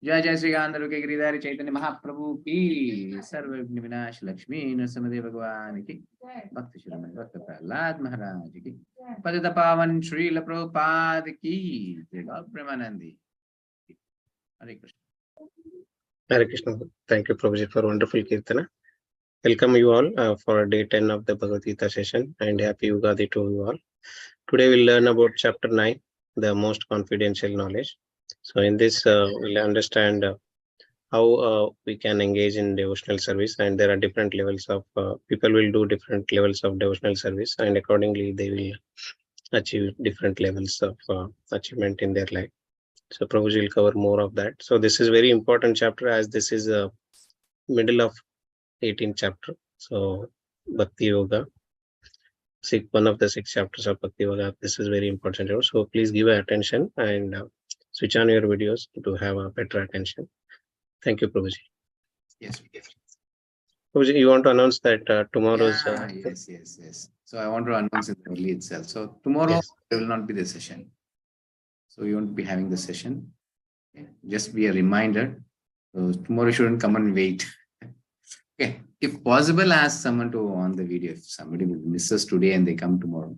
जय जय श्री गांधर्व के गिरिधारी चैतन्य महाप्रभु की, सर्व विघ्न विनाश लक्ष्मी नरसिंह भगवान की, भक्त शिरोमणि भक्त प्रहलाद महाराज की, पतित पावन श्रील प्रभुपाद की, जय गौर प्रेमानंदी। हरे Krishna. Hare Krishna. Thank you, Prabhuji, for wonderful Kirtana. Welcome you all for day 10 of the Bhagavad Gita session, and happy Ugadi to you all. Today we'll learn about chapter 9, the most confidential knowledge. So in this, we'll understand how we can engage in devotional service, and there are different levels of people will do different levels of devotional service, and accordingly they will achieve different levels of achievement in their life. So Prabhuji will cover more of that. So this is very important chapter, as this is a middle of 18th chapter. So Bhakti Yoga, one of the 6 chapters of Bhakti Yoga. This is very important. So please give attention and switch on your videos to have a better attention. Thank you, Prabhuji. Yes, Prabhuji, you want to announce that tomorrow's... Yes. So I want to announce it early itself. So tomorrow there will not be the session. So you won't be having the session. Okay. Just be a reminder. So tomorrow shouldn't come and wait. Okay. If possible, ask someone to on the video. If somebody misses today and they come tomorrow.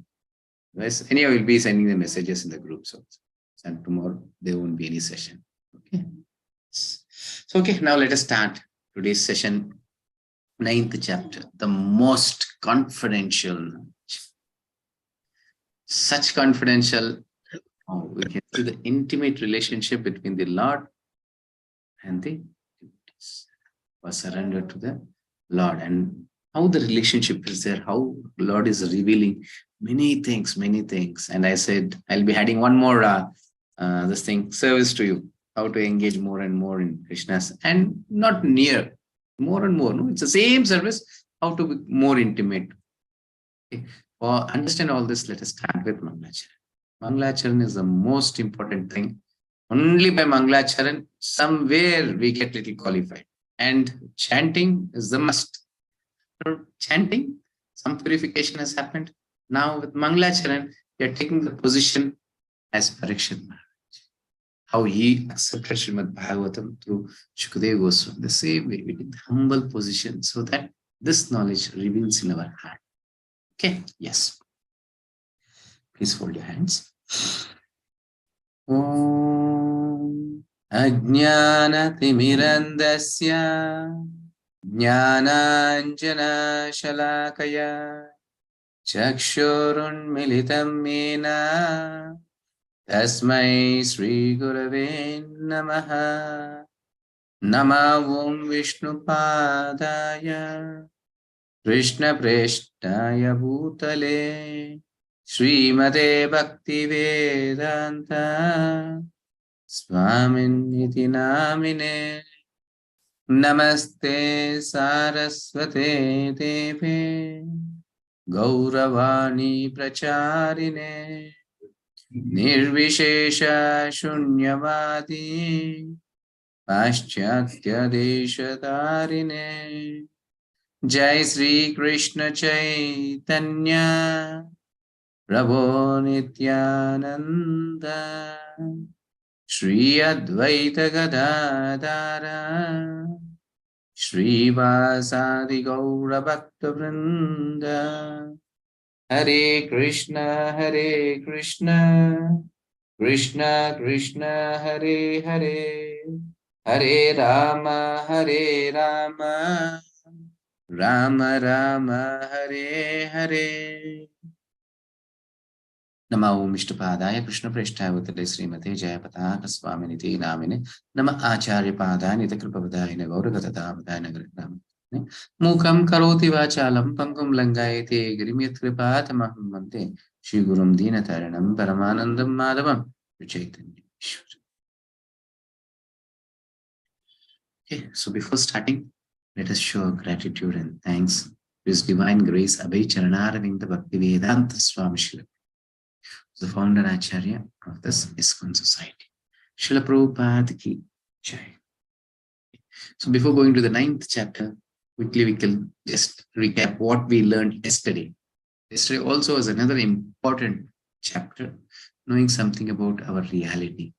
Yes. Anyhow, we'll be sending the messages in the groups also. And tomorrow there won't be any session. Okay. So okay, now let us start today's session. 9th chapter, the most confidential knowledge. Such confidential, we can see the intimate relationship between the Lord and the devotees who are surrendered to the Lord, and how the relationship is there, how Lord is revealing many things. And I said, I'll be adding one more service to you, how to engage more and more in Krishnas, and not near, more and more. No, it's the same service, how to be more intimate. Okay. For understand all this, let us start with Mangalacharan. Mangalacharan is the most important thing. Only by Mangalacharan, somewhere we get little qualified. And chanting is the must. For chanting, some purification has happened. Now with Mangalacharan, we are taking the position as Parikshit Maharaj. How he accepted Srimad Bhagavatam through Shukadeva Goswami. The same way, we take the humble position so that this knowledge reveals in our heart. Okay, yes. Please fold your hands. Om Ajnana Timirandasya Jnananjana Shalakaya Chakshurun Militam Mena Tasmai Sri Gurave Namaha. Nama Om Vishnu Padaya Krishna Preshtaya Bhutale Srimate Bhakti Vedanta Swamin Iti Namine Namaste Saraswate Deve Gauravani Pracharine Nirvishesha Shunyavadi Paschatya Deshatarine Jai Sri Krishna Chaitanya Prabhu Nityananda Shri Advaita Gadadara Shri Vasadi Gaura Bhakta Vrinda. Hare Krishna, Krishna Krishna, Hare Hare, Hare Rama, Rama Rama, Hare Hare. Nama Om Ishtapadaya Krishna Preshtaya Bhutale Srimate Jayapataka Swaminiti Namine Nama Acharya Padaya Nita Kripavadaya Gauragatata Vadaya Nagaram Mukam Karoti Vachalam Pangum Langayate Grimyat Kripatamaham Mante Shri Gurum Dina Taranam Paramanandam Madhavam Chaitanya. Okay, so before starting, let us show gratitude and thanks to His Divine Grace Abhay Charanaravinda Bhakti Vedanta Swami Srila, the founder Acharya of this ISKCON society. Srila Prabhupada ki Jai. So before going to the 9th chapter, quickly we can just recap what we learned yesterday. Yesterday also was another important chapter, knowing something about our reality.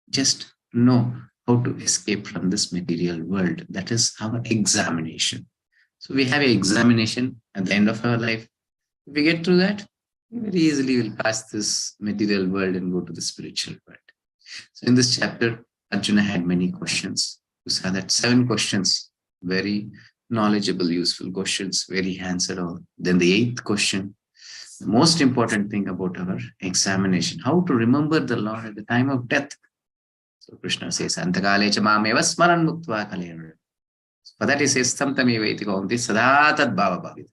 Just know how to escape from this material world. That is our examination. So we have an examination at the end of our life. If we get through that, we very easily will pass this material world and go to the spiritual world. So in this chapter, Arjuna had many questions. You saw that 7 questions, very knowledgeable, useful questions, where he answered all. Then the 8th question, the most important thing about our examination, how to remember the Lord at the time of death. So Krishna says, Antakale cha mameva smaran muktva kalena. For that he says, Samtameva iti kaunti sada tad bhava bhavita.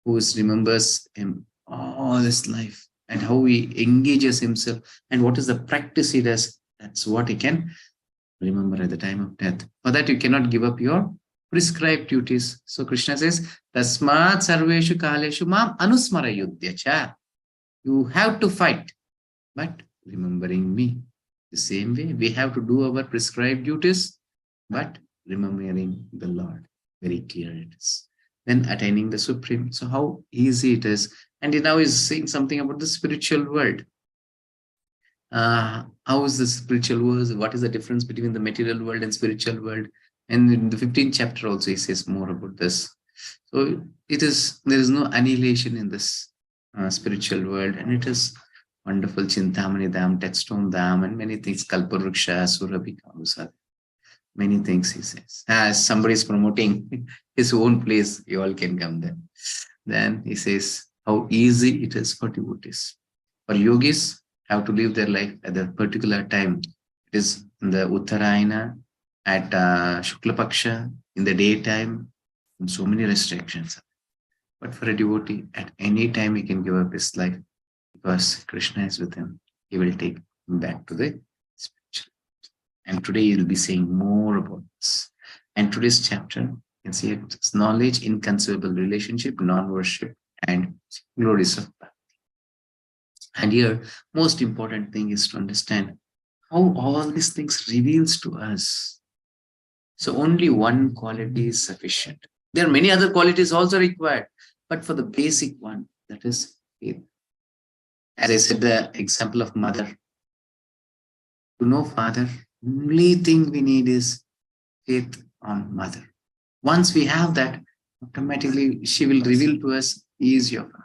Who remembers him all his life and how he engages himself and what is the practice he does. That's what he can remember at the time of death. For that you cannot give up your prescribed duties. So Krishna says, Tasmat sarveshu kaleshu mam anusmara yudhyacha. You have to fight, but remembering me. The same way, we have to do our prescribed duties, but remembering the Lord. Very clear it is. Then attaining the Supreme. So how easy it is. And he now is saying something about the spiritual world. How is the spiritual world? What is the difference between the material world and spiritual world? And in the 15th chapter also, he says more about this. So there is no annihilation in this spiritual world, and it is wonderful. Chintamani Dham, Textone Dham, and many things. Kalparuksha, Surabhika, many things he says. As somebody is promoting his own place, you all can come there. Then he says how easy it is for devotees. For yogis, have to live their life at a particular time. It is in the Uttarayana, at Shukla Paksha, in the daytime, and so many restrictions. But for a devotee, at any time he can give up his life because Krishna is with him. He will take him back to the spiritual. And today you'll be saying more about this. And today's chapter, you can see it's knowledge, inconceivable relationship, non-worship, and glories of bhakti. And here, most important thing is to understand how all these things reveals to us. So only one quality is sufficient. There are many other qualities also required, but for the basic one, that is faith. As I said, the example of mother. To know father, only thing we need is faith on mother. Once we have that, automatically she will reveal to us, he is your father.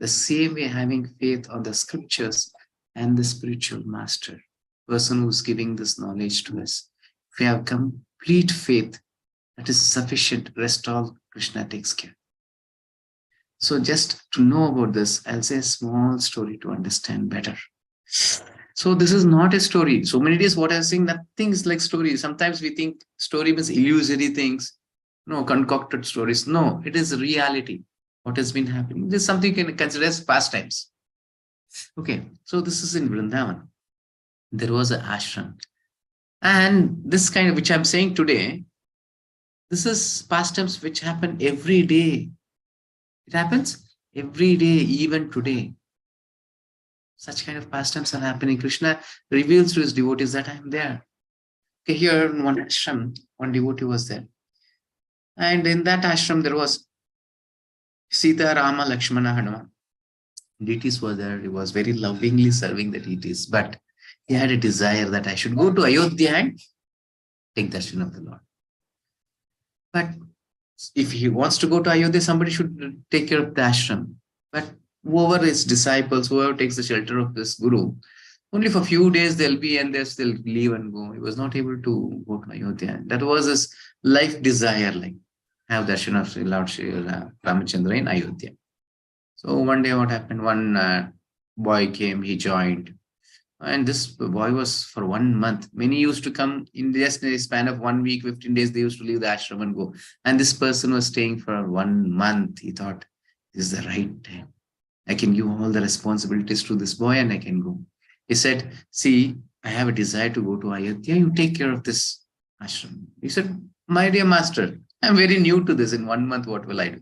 The same way, having faith on the scriptures and the spiritual master, person who's giving this knowledge to us. If we have complete faith, that is sufficient. Rest all Krishna takes care. So just to know about this, I'll say a small story to understand better. So this is not a story. So many days what I'm saying, nothing is like story. Sometimes we think story means illusory things. No, concocted stories. No, it is reality. What has been happening. This is something you can consider as pastimes. Okay, so this is in Vrindavan. There was an ashram. And this kind of, which I'm saying today, this is pastimes which happen every day. It happens every day, even today. Such kind of pastimes are happening. Krishna reveals to his devotees that I'm there. Okay, here in one ashram, one devotee was there. And in that ashram, there was Sita, Rama, Lakshmana, Hanuman. Deities were there. He was very lovingly serving the deities. But he had a desire that I should go to Ayodhya and take darshan of the Lord. But if he wants to go to Ayodhya, somebody should take care of the ashram. But whoever is disciples, whoever takes the shelter of this guru, only for a few days they'll be and they'll still leave and go. He was not able to go to Ayodhya. That was his life desire, like have darshan of Lord Sri Ramachandra in Ayodhya. So one day what happened? One boy came, he joined. And this boy was for 1 month. Many used to come in just a span of 1 week, 15 days, they used to leave the ashram and go. And this person was staying for 1 month. He thought, this is the right time. I can give all the responsibilities to this boy and I can go. He said, see, I have a desire to go to Ayodhya. You take care of this ashram. He said, my dear master, I'm very new to this. In 1 month, what will I do?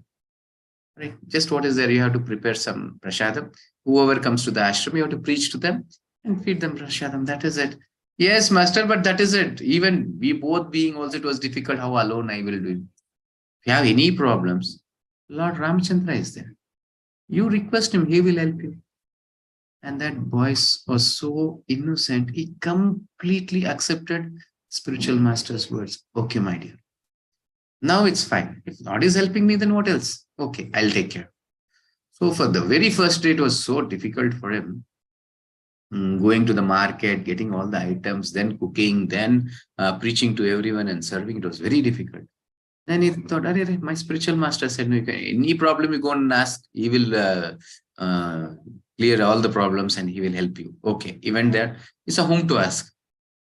Right? Just what is there? You have to prepare some prashadam. Whoever comes to the ashram, you have to preach to them and feed them prashadam. That is it. Yes, master, but that is it. Even we both being also, it was difficult how alone I will do it. If you have any problems, Lord Ramachandra is there. You request him, he will help you. And that boy was so innocent. He completely accepted spiritual master's words. Okay, my dear. Now it's fine. If God is helping me, then what else? Okay, I'll take care. So for the very first day, it was so difficult for him. Going to the market, getting all the items, then cooking, then preaching to everyone and serving. It was very difficult. Then he thought, my spiritual master said, no, any problem you go and ask, he will uh, clear all the problems and he will help you. Okay, he went there. He saw whom to ask.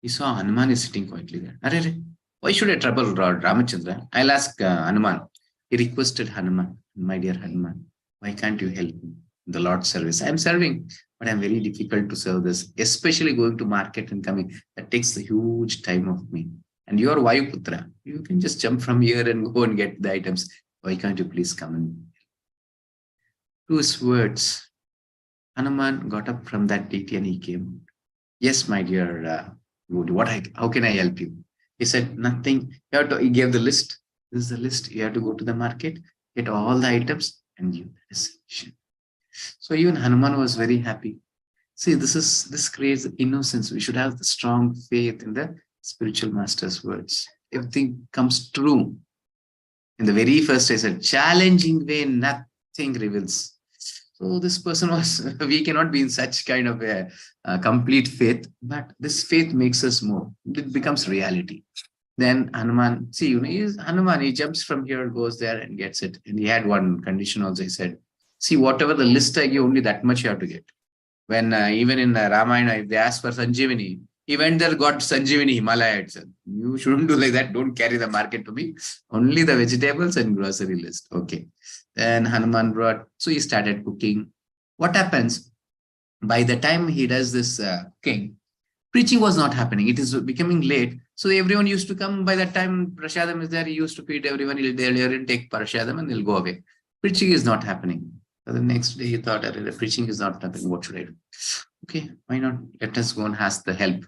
He saw Hanuman is sitting quietly there. Why should I trouble Lord Ramachandra? I'll ask Hanuman. He requested Hanuman, my dear Hanuman, why can't you help me in the Lord's service? I'm serving, but I'm very difficult to serve this, especially going to market and coming. That takes a huge time of me. And you are Vayuputra. You can just jump from here and go and get the items. Why can't you please come and to his words? Hanuman got up from that deity and he came. Yes, my dear how can I help you? He said, nothing. He gave the list. This is the list. You have to go to the market, get all the items, and give the reservation. So even Hanuman was very happy. See, this creates innocence. We should have the strong faith in the spiritual master's words. Everything comes true. In the very first, I said, challenging way, nothing reveals. So this person was, we cannot be in such kind of a complete faith, but this faith makes us more. It becomes reality. Then Hanuman, see, Hanuman, he jumps from here, goes there and gets it. And he had one condition also. He said, see, whatever the list I give, only that much you have to get. When even in Ramayana, if they ask for Sanjeevani, he went there, got Sanjeevani Himalaya itself. You shouldn't do like that. Don't carry the market to me. Only the vegetables and grocery list. Okay. Then Hanuman brought, so he started cooking. What happens? By the time he does this cooking, preaching was not happening. It is becoming late. So everyone used to come. By that time, Prashadam is there. He used to feed everyone. They'll take Prashadam and they'll go away. Preaching is not happening. So the next day he thought, preaching is not happening. What should I do? Okay, why not? Let us go and ask the help.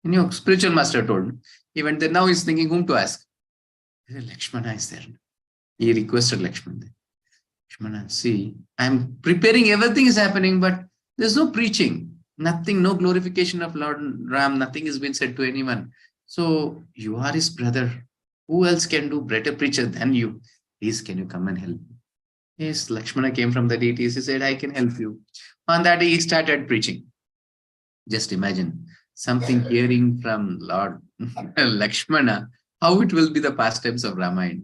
And spiritual master told him. He went there. Now he's thinking whom to ask. Lakshmana is there. He requested Lakshmana. Lakshmana, see, I'm preparing, everything is happening, but there's no preaching. Nothing, no glorification of Lord Ram. Nothing has been said to anyone. So you are his brother. Who else can do better preacher than you? Please, can you come and help me? Yes, Lakshmana came from the deities. He said, I can help you. On that day, he started preaching. Just imagine something hearing from Lord Lakshmana, how it will be the pastimes of Ramayana.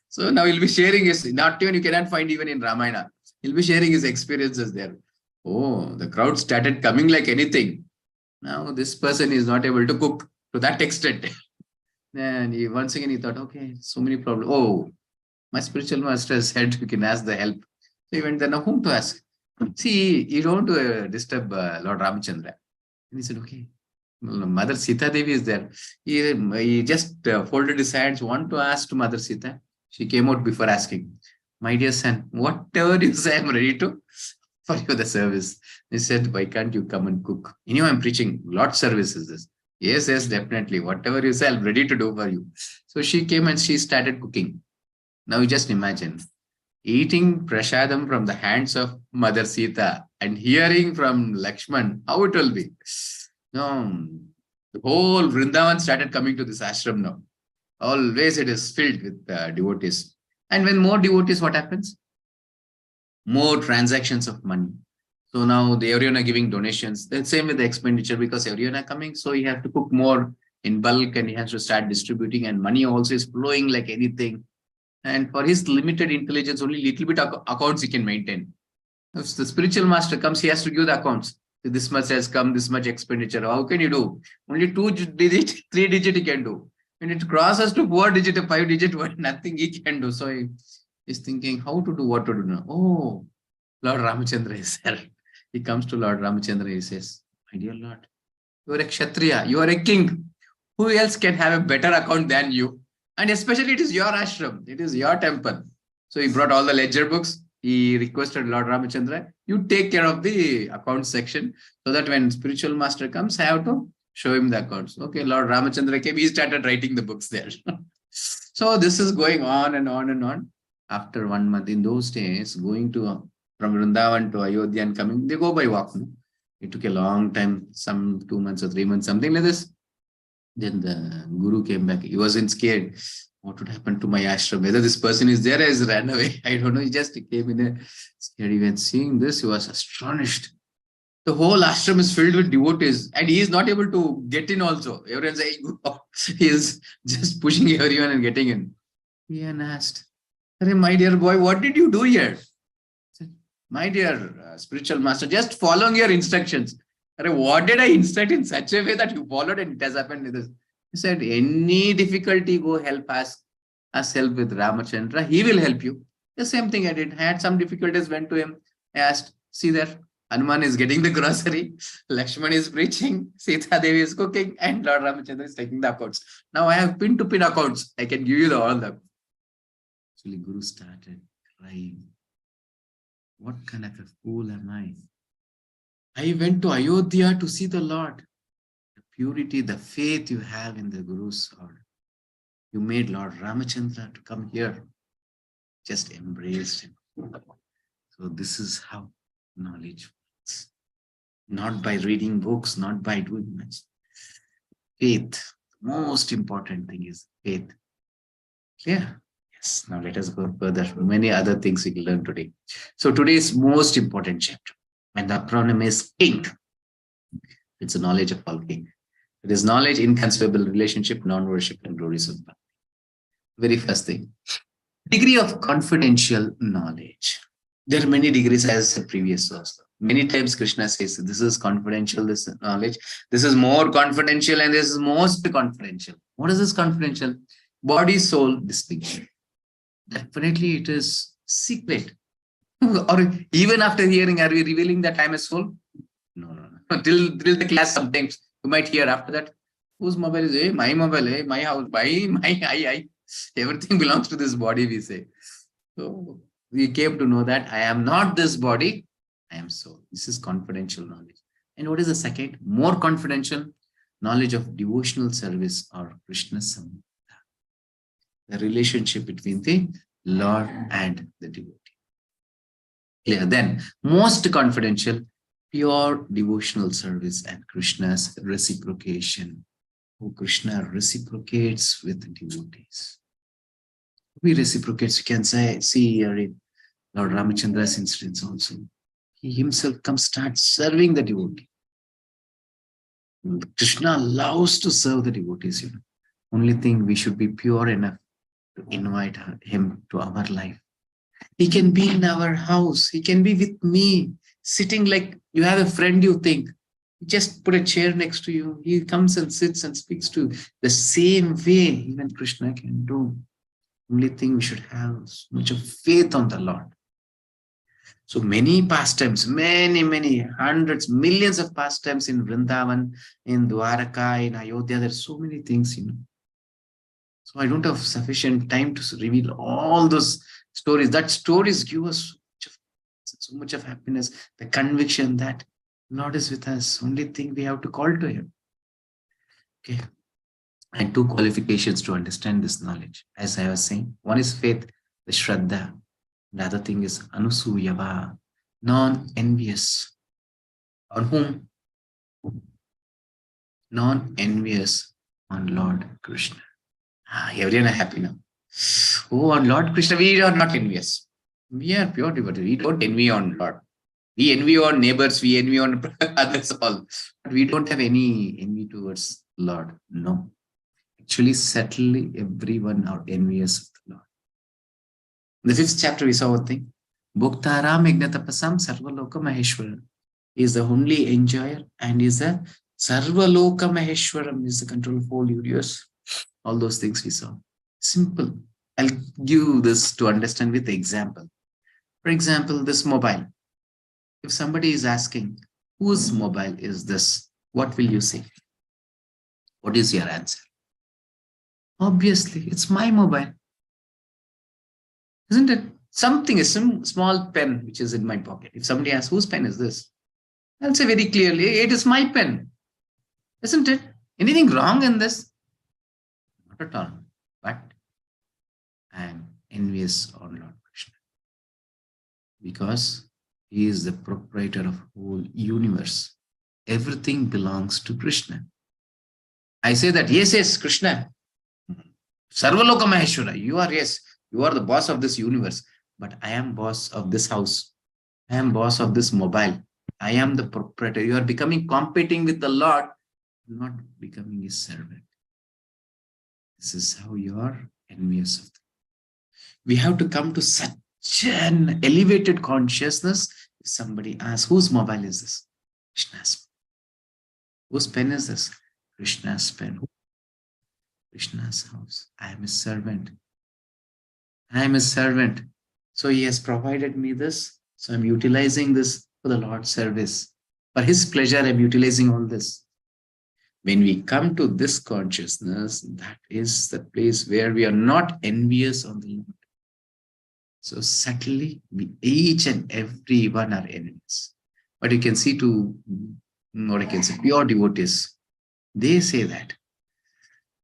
So now he'll be sharing his, not even you cannot find even in Ramayana. He'll be sharing his experiences there. Oh, the crowd started coming like anything. Now this person is not able to cook to that extent. And once again he thought, okay, so many problems. Oh, my spiritual master said you can ask the help. So he went there, now whom to ask? See, you don't disturb Lord Ramachandra. And he said, okay. Mother Sita Devi is there. He just folded his hands, want to ask to Mother Sita. She came out before asking, my dear son, whatever you say, I'm ready to for you the service. He said, why can't you come and cook? I'm preaching. Lord's service is this. Yes, definitely. Whatever you say, I'm ready to do for you. So she came and she started cooking. Now you just imagine eating prashadam from the hands of Mother Sita and hearing from Lakshman, how it will be. No, the whole Vrindavan started coming to this ashram now. Always it is filled with devotees. And when more devotees, what happens? More transactions of money. So now everyone are giving donations. The same with the expenditure because everyone are coming. So you have to cook more in bulk and he has to start distributing and money also is flowing like anything. And for his limited intelligence, only little bit accounts he can maintain. If the spiritual master comes, he has to give the accounts. This much has come, this much expenditure. How can you do? Only 2 digit, 3 digit he can do. When it crosses to 4 digit or 5 digit, nothing he can do. So he's thinking how to do, what to do now. Oh, Lord Ramachandra is there. He comes to Lord Ramachandra. He says, my dear Lord, you are a Kshatriya. You are a king. Who else can have a better account than you? And especially it is your ashram. It is your temple. So he brought all the ledger books. He requested Lord Ramachandra, you take care of the accounts section so that when spiritual master comes, I have to show him the accounts. Okay, Lord Ramachandra came, he started writing the books there. So this is going on and on and on. After 1 month, in those days, going to from Vrindavan to Ayodhya and coming, they go by walk. No? It took a long time, some 2 months or 3 months, something like this. Then the guru came back. He wasn't scared. What would happen to my ashram? Whether this person is there or has ran away, I don't know. He just came in a scary. When seeing this, he was astonished. The whole ashram is filled with devotees, and he is not able to get in also. Everyone saying he is just pushing everyone and getting in. He asked, my dear boy, what did you do here? Said, my dear spiritual master, just following your instructions. What did I instruct in such a way that you followed and it has happened with this? He said, any difficulty, go help us help with Ramachandra. He will help you. The same thing I did. I had some difficulties, went to him. I asked, see there, Hanuman is getting the grocery, Lakshman is preaching, Sita Devi is cooking, and Lord Ramachandra is taking the accounts. Now I have pin-to-pin accounts. I can give you all the. Actually, Guru started crying. What kind of a fool am I? I went to Ayodhya to see the Lord. The purity, the faith you have in the Guru's order. You made Lord Ramachandra to come here. Just embraced him. So this is how knowledge works. Not by reading books, not by doing much. Faith. The most important thing is faith. Clear? Yes. Now let us go further. Many other things we can learn today. So today's most important chapter. When the acronym is king. It's a knowledge of all king. It is knowledge, inconceivable relationship, non-worship, and glories of God. Very first thing. Degree of confidential knowledge. There are many degrees as the previous source. Many times Krishna says, this is confidential, this knowledge. This is more confidential and this is most confidential. What is this confidential? Body, soul, distinction. Definitely it is secret. Or even after hearing, are we revealing that I'm a soul? No. Till the class sometimes you might hear after that, whose mobile is it? My mobile, my house, I. Everything belongs to this body, we say. So we came to know that I am not this body, I am soul. This is confidential knowledge. And what is the second? More confidential knowledge of devotional service or Krishna Sambandha. The relationship between the Lord and the devotee. Clear. Then, most confidential, pure devotional service and Krishna's reciprocation. Who Krishna reciprocates with the devotees. He reciprocates, you can say, see here in Lord Ramachandra's instance also. He himself comes, starts serving the devotee. Krishna loves to serve the devotees. Only thing, we should be pure enough to invite him to our life. He can be in our house. He can be with me, sitting like you have a friend you think. Just put a chair next to you. He comes and sits and speaks to you. The same way even Krishna can do. Only thing, we should have so much of faith on the Lord. So many pastimes, many hundreds, millions of pastimes in Vrindavan, in Dwaraka, in Ayodhya. There are so many things, So I don't have sufficient time to reveal all those stories. That stories give us so much of happiness, the conviction that Lord is with us. Only thing, we have to call to him. Okay. And two qualifications to understand this knowledge. As I was saying, one is faith, the Shraddha. The other thing is Anusuyava, non-envious. On whom? Non-envious on Lord Krishna. Everyone are happy now. Oh, on Lord Krishna, we are not envious. We are pure devotees. We don't envy on Lord. We envy on neighbors, we envy on others all. But we don't have any envy towards Lord. No. Actually, certainly everyone are envious of the Lord. In the 5th chapter, we saw one thing. Bhuktaram Ignatapasam Sarvaloka Maheshwaram. He is the only enjoyer and is a Sarvaloka Maheshwaram, is the control of all universe. All those things we saw. Simple. I'll give this to understand with the example. For example, this mobile. If somebody is asking, whose mobile is this? What will you say? What is your answer? Obviously, it's my mobile. Isn't it? Something, a small pen which is in my pocket. If somebody asks, whose pen is this? I'll say very clearly, it is my pen. Isn't it? Anything wrong in this? Not at all. But I am envious on Lord Krishna. Because He is the proprietor of whole universe. Everything belongs to Krishna. I say that, yes, Krishna. Sarvaloka Maheshwara, you are the boss of this universe, but I am boss of this house. I am boss of this mobile. I am the proprietor. You are becoming competing with the Lord, not becoming his servant. This is how you are envious of them. We have to come to such an elevated consciousness. If somebody asks, whose mobile is this? Krishna's. Whose pen is this? Krishna's pen. Krishna's house. I am his servant. I am his servant. So he has provided me this. So I'm utilizing this for the Lord's service. For his pleasure, I'm utilizing all this. When we come to this consciousness, that is the place where we are not envious of the Lord. So subtly, we each and every one are enemies. But you can see pure devotees, they say that.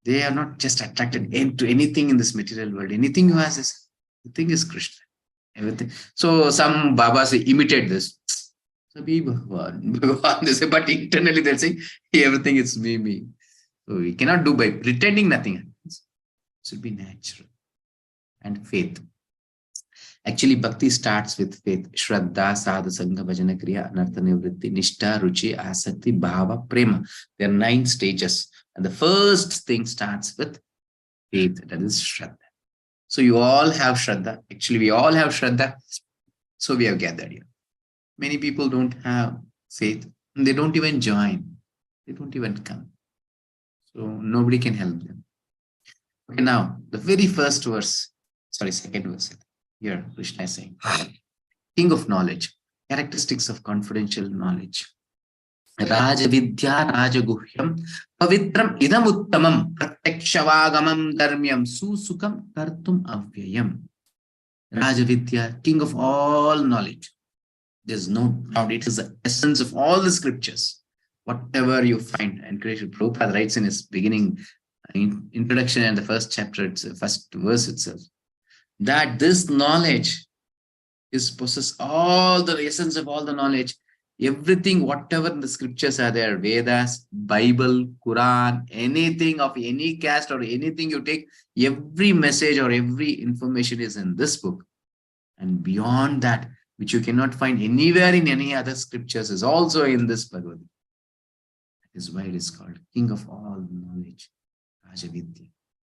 They are not just attracted to anything in this material world. Anything you has is, the thing is Krishna. Everything. So some Babas say, imitate this. So be Bhagavan, they say, but internally they'll say, everything is me. So we cannot do by pretending nothing happens. It should be natural. And faith. Actually, bhakti starts with faith. Shraddha, sadha, sangha, bhajana, kriya, anartha, nivritti, nishta, ruchi, asakti, bhava, prema. There are 9 stages. And the first thing starts with faith. That is Shraddha. So you all have Shraddha. Actually, we all have Shraddha. So we have gathered here. Many people don't have faith. They don't even join. They don't even come. So nobody can help them. Okay, now the very first verse, second verse. Here, Krishna is saying, King of knowledge, characteristics of confidential knowledge. Rajavidya Rajaguhyam Pavitram Idam Uttamam Pratyakshavagamam Dharmyam Susukam Kartum Avyayam. Rajavidya, king of all knowledge. There's no doubt, it is the essence of all the scriptures. Whatever you find, and Krishna Prabhupada writes in his beginning introduction and the first chapter, it's the first verse itself, that this knowledge possesses all the essence of all the knowledge. Everything, whatever in the scriptures are there, Vedas, Bible, Quran, anything of any caste or anything you take, every message or every information is in this book. And beyond that, which you cannot find anywhere in any other scriptures, is also in this Bhagavad Gita. That is why it is called King of all knowledge, Rajavidya.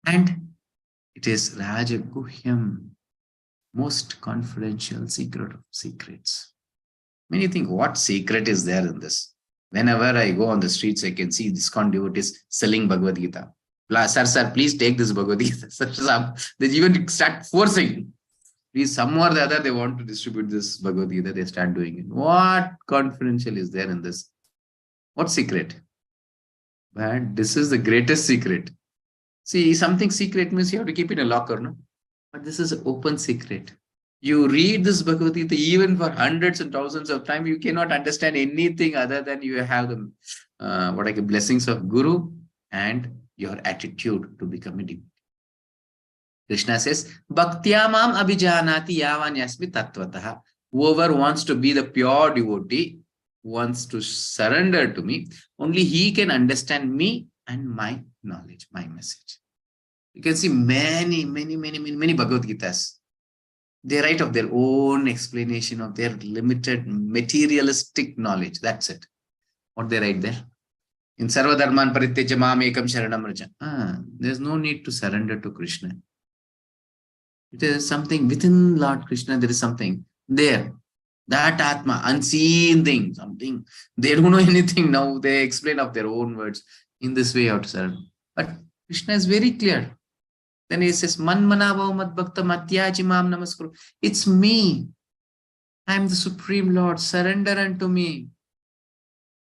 And it is Rajaguhyam, most confidential secret of secrets. Many think, what secret is there in this? Whenever I go on the streets, I can see ISKCON devotees selling Bhagavad Gita. Sir, please take this Bhagavad Gita. They even start forcing. Please, some or the other, they want to distribute this Bhagavad Gita. They start doing it. What confidential is there in this? What secret? But this is the greatest secret. See, something secret means you have to keep it in a locker, no? But this is an open secret. You read this Bhagavad Gita even for hundreds and thousands of times, you cannot understand anything other than you have the blessings of Guru and your attitude to become a devotee. Krishna says, Bhaktya mam abhijanati yavan yasmi tattvataha. Whoever wants to be the pure devotee, wants to surrender to me, only he can understand me and my knowledge, my message. You can see many Bhagavad Gitas. They write of their own explanation of their limited materialistic knowledge. That's it. What they write there? In Sarva Dharman Parityaja Mam Ekam Sharanam Raja. There's no need to surrender to Krishna. It is something within Lord Krishna, there is something there. That Atma, unseen thing, something. They don't know anything now. They explain of their own words. In this way, you have to surrender. But Krishna is very clear. Then he says, Man manavav mad bhakta matyaji mam namaskuru. It's me. I am the Supreme Lord. Surrender unto me.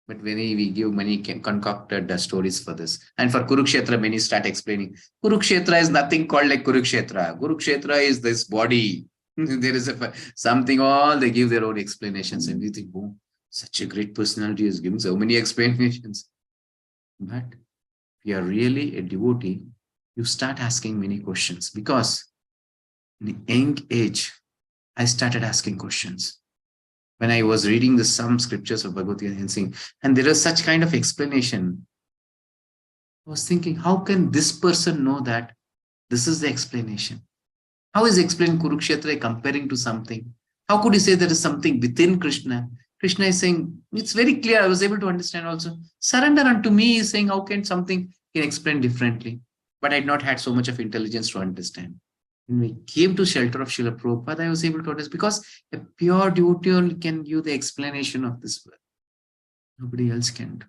But when we give many concocted stories for this. And for Kurukshetra, many start explaining. Kurukshetra is nothing called like Kurukshetra. Kurukshetra is this body. There is something, all they give their own explanations. And we think, oh, such a great personality is giving so many explanations. But if you are really a devotee, you start asking many questions, because in the young age, I started asking questions. When I was reading some scriptures of Bhagavad Gita and saying, and there is such kind of explanation, I was thinking, how can this person know that this is the explanation? How is explained Kurukshetra comparing to something? How could you say there is something within Krishna? Krishna is saying, it's very clear. I was able to understand also. Surrender unto me is saying, how can something can explain differently? But I had not had so much of intelligence to understand. When we came to shelter of Srila Prabhupada, I was able to understand because a pure devotee only can give the explanation of this word. Nobody else can do.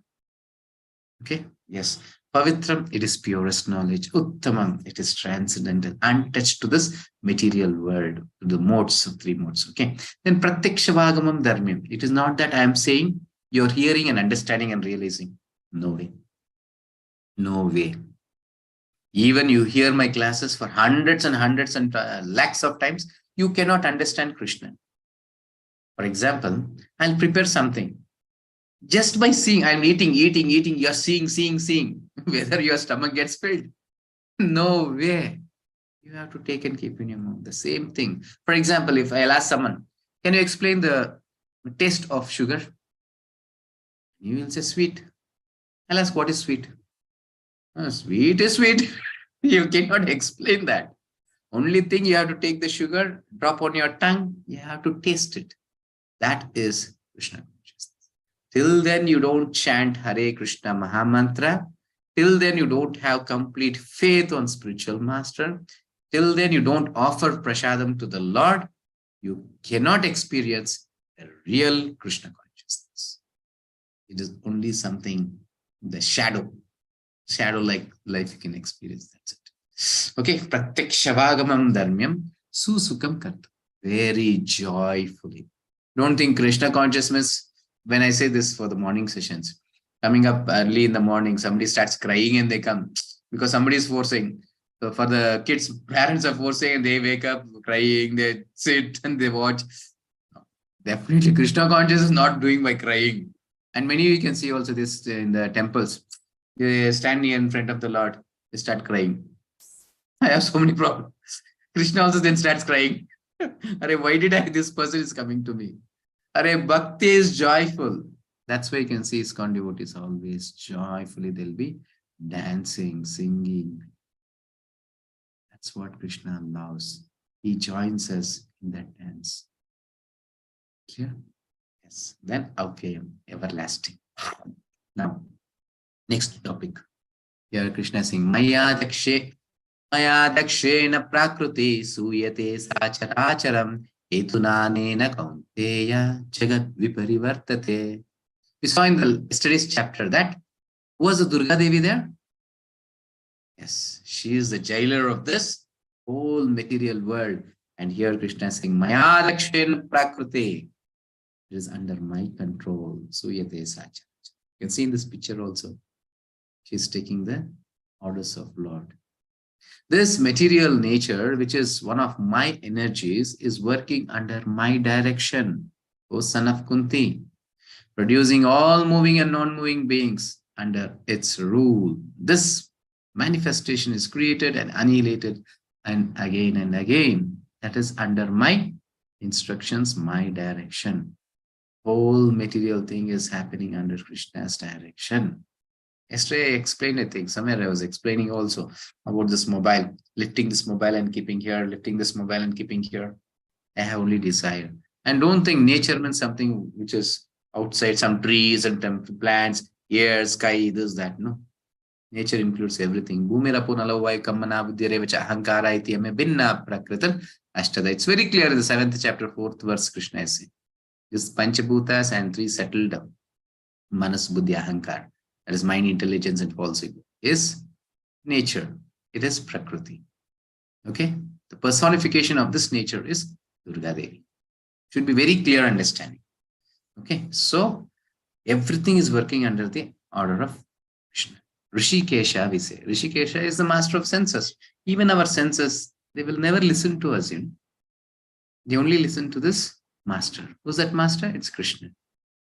Okay? Yes. Pavitram, it is purest knowledge. Uttamam, it is transcendental, untouched to this material world, to the modes of 3 modes. Okay. Then Pratyakshavāgamam dharmyam. It is not that I am saying you're hearing and understanding and realizing. No way. No way. Even you hear my classes for hundreds and hundreds and lakhs of times, you cannot understand Krishna. For example, I'll prepare something. Just by seeing, I'm eating, you're seeing, whether your stomach gets filled. No way. You have to take and keep in your mouth. The same thing. For example, if I'll ask someone, can you explain the taste of sugar? You will say sweet. I'll ask, what is sweet? Sweet is sweet. You cannot explain that. Only thing, you have to take the sugar, drop on your tongue, you have to taste it. That is Krishna consciousness. Till then, you don't chant Hare Krishna Mahamantra. Till then, you don't have complete faith on spiritual master. Till then, you don't offer prasadam to the Lord. You cannot experience a real Krishna consciousness. It is only something, the shadow-like life you can experience. That's it. Okay, Pratyakshavāgamam dharmyam susukam karta. Very joyfully. Don't think Krishna consciousness, when I say this for the morning sessions, coming up early in the morning, somebody starts crying and they come because somebody is forcing. So for the kids, parents are forcing and they wake up crying, they sit and they watch. Definitely Krishna consciousness is not doing by crying. And many you can see also this in the temples. They stand near in front of the Lord, they start crying. I have so many problems. Krishna also then starts crying. Why did this person is coming to me? Bhakti is joyful. That's why you can see ISKCON devotees always joyfully. They'll be dancing, singing. That's what Krishna loves. He joins us in that dance. Clear? Yes. Then Avyayam, everlasting. Now, next topic. Here Krishna is saying, Maya dakshena prakriti suyate sacharacharam etunanena kaunteya jagat viparivartate. We saw in the yesterday's chapter that, was the Durga Devi there? Yes, she is the jailer of this whole material world. And here Krishna is saying, Maya dakshena prakriti. It is under my control. Suyate sacharacharam. You can see in this picture also. She's taking the orders of Lord. This material nature, which is one of my energies, is working under my direction, O son of Kunti, producing all moving and non-moving beings under its rule. This manifestation is created and annihilated and again. That is under my instructions, my direction. Whole material thing is happening under Krishna's direction. Yesterday I explained a thing. Somewhere I was explaining also about this mobile, lifting this mobile and keeping here, lifting this mobile and keeping here. I have only desire. And don't think nature means something which is outside, some trees and plants, air, sky, this, that. No. Nature includes everything. It's very clear in the 7th chapter, 4th verse, Krishna is saying. This Panchabhutas and 3 settled Manas, Buddhi, Ahankar. That is mind, intelligence, and false ego, is nature. It is Prakriti. Okay? The personification of this nature is Durga Devi. Should be very clear understanding. Okay? So, everything is working under the order of Krishna. Rishikesha, we say. Rishikesha is the master of senses. Even our senses, they will never listen to us. They only listen to this master. Who's that master? It's Krishna.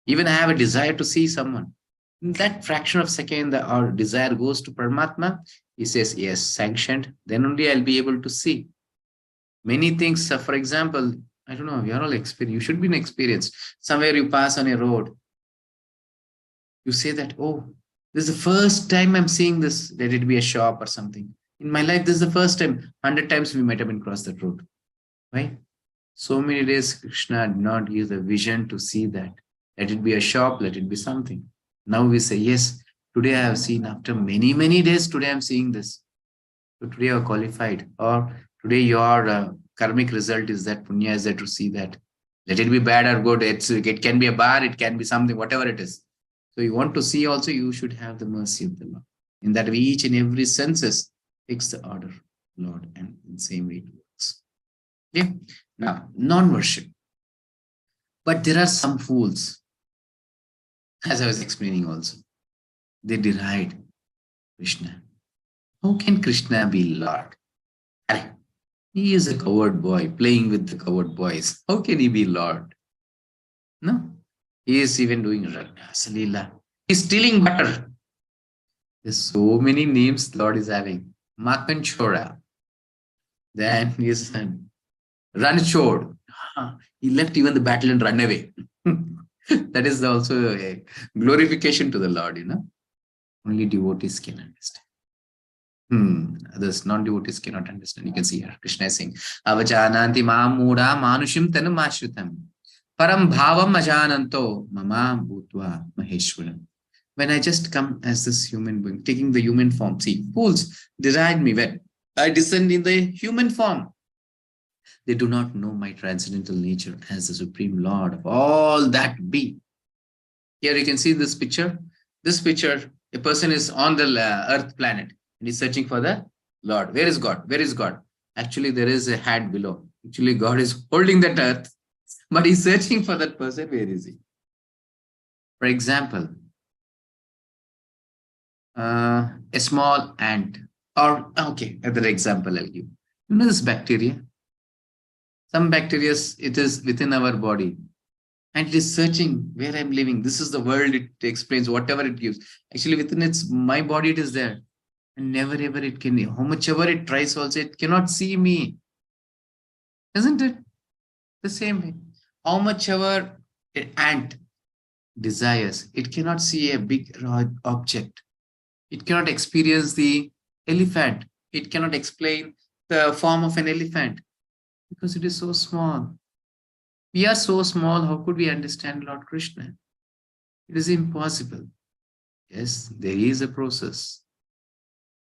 Even I have a desire to see someone. In that fraction of second, our desire goes to Paramatma. He says, yes, sanctioned. Then only I'll be able to see. Many things, for example, I don't know, we are all experienced. You should be experienced. Somewhere you pass on a road, you say that, oh, this is the first time I'm seeing this. Let it be a shop or something. In my life, this is the first time. 100 times we might have been crossed that road. Why? So many days Krishna did not give the vision to see that. Let it be a shop, let it be something. Now we say, yes, today I have seen, after many, many days, today I'm seeing this. So today you are qualified. Or today your karmic result is that punya is there to see that. Let it be bad or good. It can be a bar, it can be something, whatever it is. So you want to see also, you should have the mercy of the Lord. In that way, each and every senses takes the order, Lord, and in the same way it works. Okay? Now, non-worship. But there are some fools, as I was explaining also. They deride Krishna. How can Krishna be Lord? He is a coward boy playing with the coward boys. How can he be Lord? No. He is even doing Rasalila. He's stealing butter. There's so many names Lord is having. Makanchora. Then his son. Ranchod. He left even the battle and run away. That is also a glorification to the Lord, Only devotees can understand. Others non-devotees cannot understand. You can see here, Krishna is saying, Avajananti Mamuda Manushim Tanam Ashritam. Param Bhavam Ajananto Mama Bhutva Maheshwaram. When I just come as this human being, taking the human form, see, fools deride me when I descend in the human form. They do not know my transcendental nature as the Supreme Lord of all that be. Here you can see this picture. This picture, a person is on the earth planet and he's searching for the Lord. Where is God? Where is God? Actually, there is a hat below. Actually, God is holding that earth, but he's searching for that person. Where is he? For example, a small ant, or okay, another example I'll give. You know this bacteria? Some bacteria, it is within our body and it is searching where I'm living. This is the world. It explains whatever it gives. Actually, within my body, it is there. And never ever it can, how much ever it tries also, it cannot see me. Isn't it? The same way. How much ever an ant desires, it cannot see a big object. It cannot experience the elephant. It cannot explain the form of an elephant because it is so small. We are so small, how could we understand Lord Krishna? It is impossible. Yes, there is a process.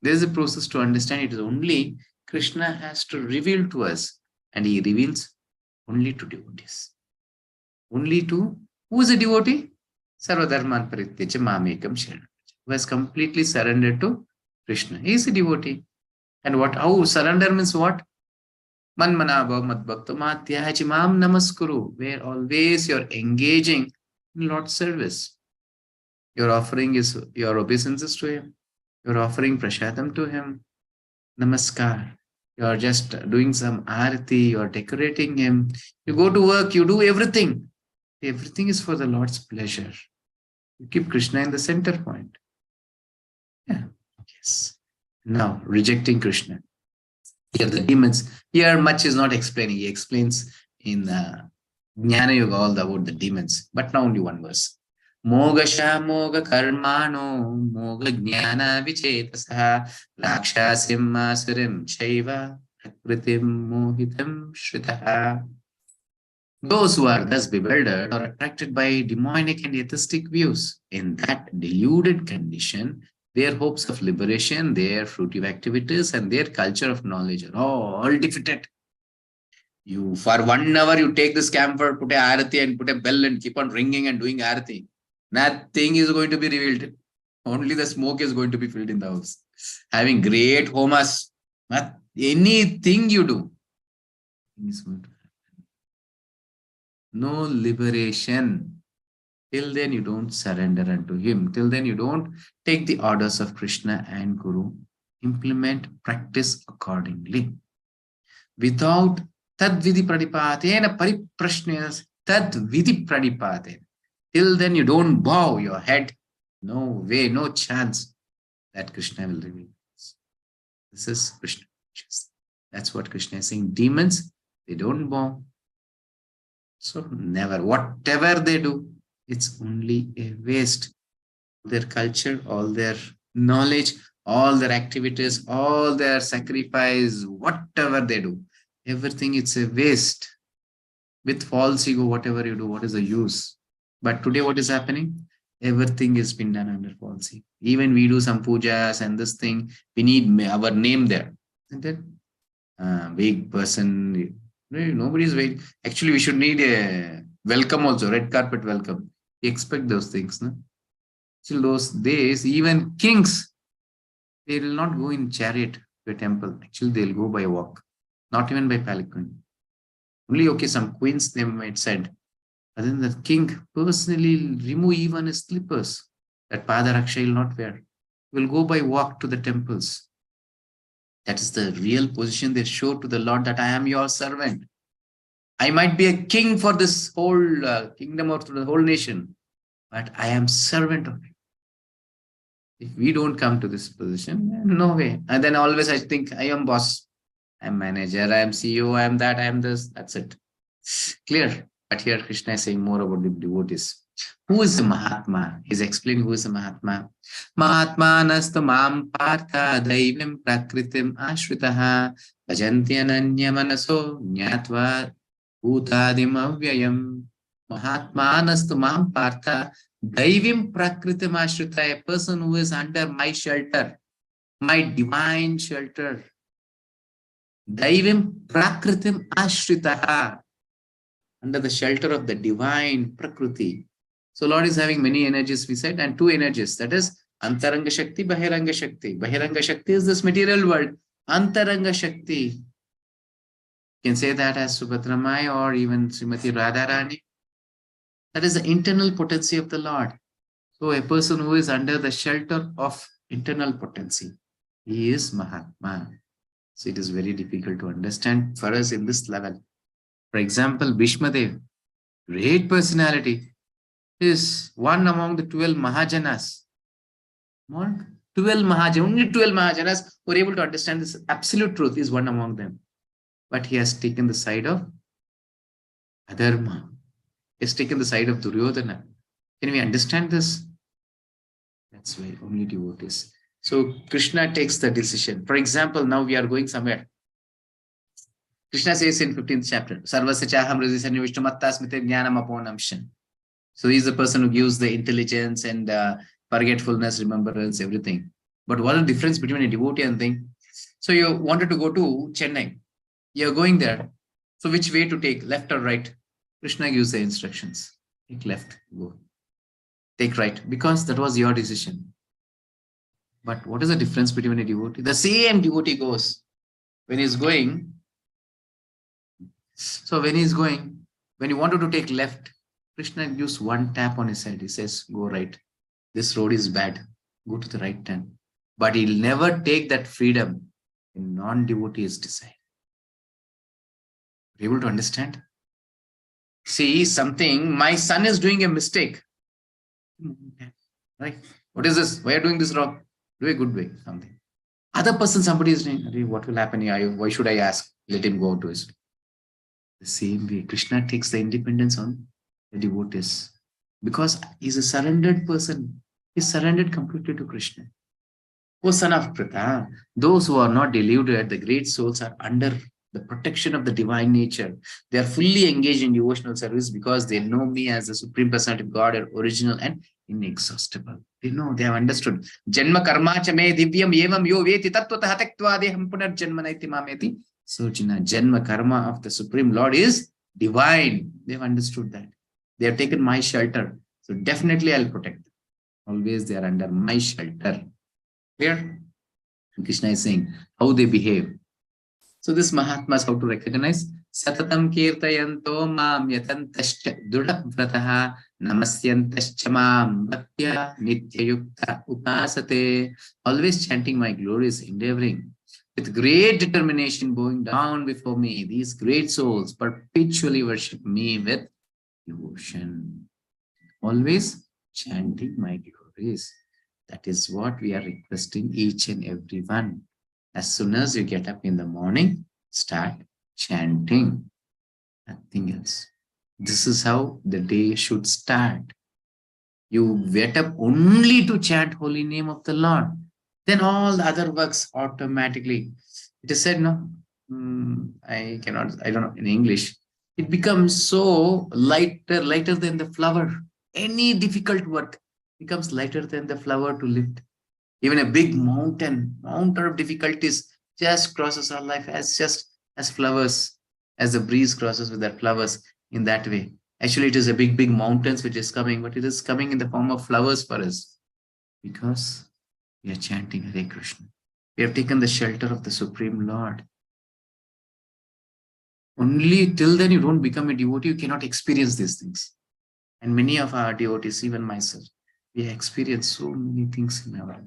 There is a process to understand. It is only Krishna has to reveal to us, and he reveals only to devotees. Only to, who is a devotee? Sarvadharman parityaja mamekam sharanam. Who has completely surrendered to Krishna. He is a devotee. And how surrender means what? Man manabhav mad bhakto matyaji mam namaskuru, where always you're engaging in Lord's service. Your offering is your obeisances to him. You're offering prasadam to him. Namaskar. You're just doing some arati, you're decorating him. You go to work, you do everything. Everything is for the Lord's pleasure. You keep Krishna in the center point. Yeah. Yes. Now, rejecting Krishna. Here the demons, here much is not explaining. He explains in Jnana Yoga all about the demons, but now only one verse. Mogasha moga karmano moga jnana vichetasa rakshasim masurim chaiva prakritim mohitam shritaha. Those who are thus bewildered or attracted by demonic and atheistic views, in that deluded condition, their hopes of liberation, their fruitive activities, and their culture of knowledge are all defeated. You, for 1 hour, you take this camphor, put a arati and put a bell and keep on ringing and doing arati. Nothing is going to be revealed. Only the smoke is going to be filled in the house. Having great homas, anything you do is going to happen. No liberation. Till then, you don't surrender unto him. Till then, you don't take the orders of Krishna and Guru. Implement, practice accordingly. Without tad vidhi pranipatena pariprashnas tad vidhi pranipatena. Till then, you don't bow your head. No way, no chance that Krishna will reveal. This is Krishna. That's what Krishna is saying. Demons, they don't bow. So never, whatever they do, it's only a waste. Their culture, all their knowledge, all their activities, all their sacrifice, whatever they do, everything it's a waste. With false ego, whatever you do, what is the use? But today, what is happening? Everything is been done under false ego. Even we do some pujas and this thing, we need our name there. Isn't it? Vague person. Nobody is vague. Actually, we should need a welcome also, red carpet welcome. We expect those things. No? Till those days, even kings, they will not go in chariot to a temple. Actually, they'll go by walk, not even by palanquin. Only, okay, some queens they might said. But then the king personally remove even his slippers. That Padaraksha will not wear. He will go by walk to the temples. That is the real position they show to the Lord, that I am your servant. I might be a king for this whole kingdom or the whole nation, but I am servant of you. If we don't come to this position, no way. And then always I think I am boss, I am manager, I am CEO, I am that, I am this. That's it. Clear. But here Krishna is saying more about the devotees. Who is the Mahatma? He's explaining who is the Mahatma. Mahatma nastu mam partha daivim prakritim ashritaha bhajanti ananya manaso nyatva bhutadim avyayam. Mahatma nastu mam partha daivim prakritim ashrita. A person who is under my shelter, my divine shelter. Daivim prakritim ashritaha. Under the shelter of the divine Prakriti. So Lord is having many energies, we said, and two energies. That is Antaranga Shakti, Bahiranga Shakti. Bahiranga Shakti is this material world. Antaranga Shakti. You can say that as Subhadramai or even Srimati Radharani. That is the internal potency of the Lord. So a person who is under the shelter of internal potency, he is Mahatma. So it is very difficult to understand for us in this level. For example, Bhishmadev, great personality, is one among the 12 Mahajanas. More 12 Mahajanas, only 12 Mahajanas who are able to understand this absolute truth, is one among them. But he has taken the side of Adharma. He has taken the side of Duryodhana. Can we understand this? That's why only devotees. So Krishna takes the decision. For example, now we are going somewhere. Krishna says in 15th chapter, Sarvasya chaham hridhi vishnu matta smriti jnanam aponamshan. So he's the person who gives the intelligence and forgetfulness, remembrance, everything. But what is the difference between a devotee and thing? So you wanted to go to Chennai. You're going there. So which way to take, left or right? Krishna gives the instructions. Take left, go. Take right, because that was your decision. But what is the difference between a devotee? The same devotee goes. When he's going, so when he's going, when you wanted to take left, Krishna gives one tap on his head. He says, go right. This road is bad. Go to the right turn. But he'll never take that freedom in non-devotee's desire. Are you able to understand? See something, my son is doing a mistake. Right? What is this? Why are you doing this wrong? Do a good way, something. Other person, somebody is doing, what will happen here? Why should I ask? Let him go to his way. The same way, Krishna takes the independence on the devotees because he's a surrendered person. He's surrendered completely to Krishna. O son of Pritha, those who are not deluded, the great souls are under the protection of the divine nature. They are fully engaged in devotional service because they know me as the Supreme Personality of God, original and inexhaustible. They know, they have understood. Janma karma cha me divyam evam yo veti tattvata hatektva deham punar janmanaiti mameti. So Janma karma of the Supreme Lord is divine. They've understood that. They have taken my shelter. So definitely I'll protect them. Always they are under my shelter. Clear? Krishna is saying how they behave. So this Mahatmas, how to recognize? Satatam kirtayanto mam yatantascha duravrataha namasyantascha mam bhaktya nityayukta upasate. Always chanting my glories, endeavoring with great determination, bowing down before me. These great souls perpetually worship me with devotion. Always chanting my glories. That is what we are requesting each and every one. As soon as you get up in the morning, start chanting. Nothing else. This is how the day should start. You wake up only to chant holy name of the Lord. Then all the other works automatically. It is said, no, I cannot, I don't know, in English. It becomes so lighter than the flower. Any difficult work becomes lighter than the flower to lift. Even a big mountain of difficulties just crosses our life as just as flowers, as the breeze crosses with their flowers in that way. Actually, it is a big mountains which is coming, but it is coming in the form of flowers for us because we are chanting Hare Krishna. We have taken the shelter of the Supreme Lord. Only till then you don't become a devotee, you cannot experience these things. And many of our devotees, even myself, we experience so many things in our life.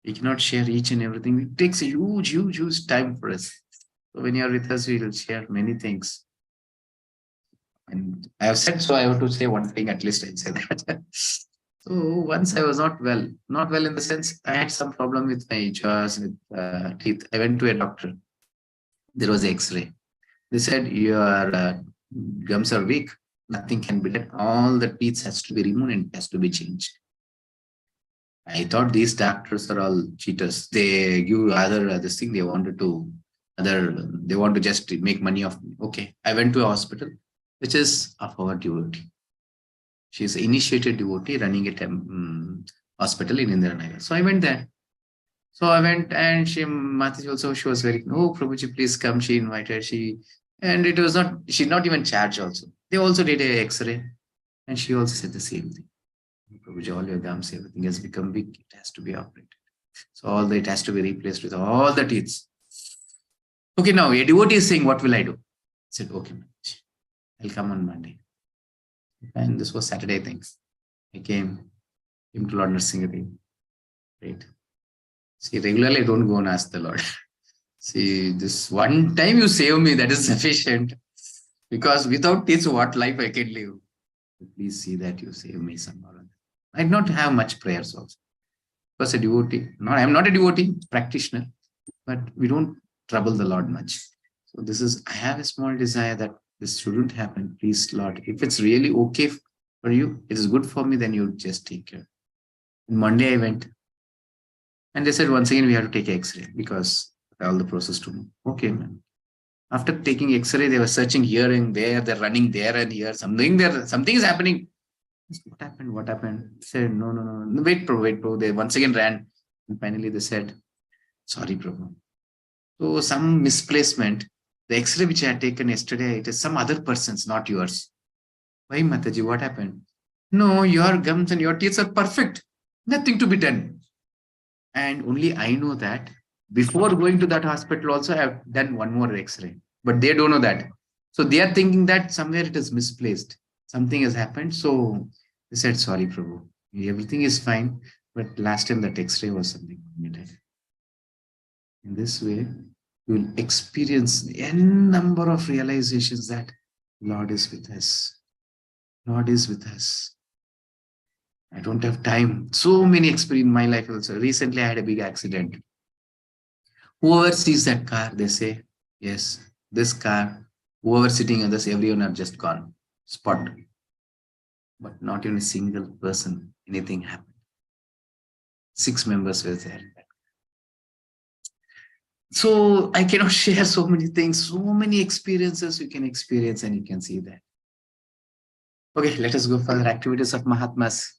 We cannot share each and everything. It takes a huge time for us. So when you are with us, we will share many things. And I have said so. I have to say one thing at least. I'd say that. So once I was not well in the sense I had some problem with my jaws, with teeth. I went to a doctor. There was X-ray. They said your gums are weak. Nothing can be done. All the teeth has to be removed and has to be changed. I thought these doctors are all cheaters. They give other this thing they wanted to they want to just make money off me. Okay, I went to a hospital, which is of our devotee. She is an initiated devotee running a hospital in Indiranagar. So I went there. So I went and Mataji also, she was very, oh, Prabhuji, please come. She invited, and it was not, she not even charged also. They also did a X-ray and she also said the same thing. Prabhuji, all your gums, everything has become big. It has to be operated. So it has to be replaced with all the teeth. Okay, now a devotee is saying, what will I do? I said, okay, I'll come on Monday. And this was Saturday, thanks. I came to Lord Narsingh. Right. See, regularly I don't go and ask the Lord. See, this one time you save me, that is sufficient. Because without this, what life I can live? Please see that you save me somehow. I do not have much prayers also. Because a devotee, I'm not a devotee, practitioner, but we don't trouble the Lord much. So I have a small desire that this shouldn't happen. Please, Lord, if it's really okay for you, it is good for me, then you just take care. And Monday I went. And they said, once again, we have to take X-ray because all the process to move. Okay, man. After taking X-ray, they were searching here and there. They're running there and here. Something is happening. What happened? What happened? They said, no. Wait, Prabhu. They once again ran. And finally they said, sorry, Prabhu. So some misplacement. The X-ray which I had taken yesterday, it is some other person's, not yours. Why, Mataji? What happened? No, your gums and your teeth are perfect. Nothing to be done. And only I know that before going to that hospital also I have done one more X-ray. But they don't know that. So they are thinking that somewhere it is misplaced. Something has happened. So they said, sorry, Prabhu. Everything is fine. But last time that X-ray was something omitted. In this way, you will experience n number of realizations that Lord is with us. Lord is with us. I don't have time. So many experiences in my life also. Recently, I had a big accident. Whoever sees that car, they say, yes, this car, whoever sitting in this, everyone have just gone. Spot. But not even a single person, anything happened. 6 members were there. So I cannot share so many things, so many experiences you can experience and you can see that. Okay, let us go for the activities of Mahatmas.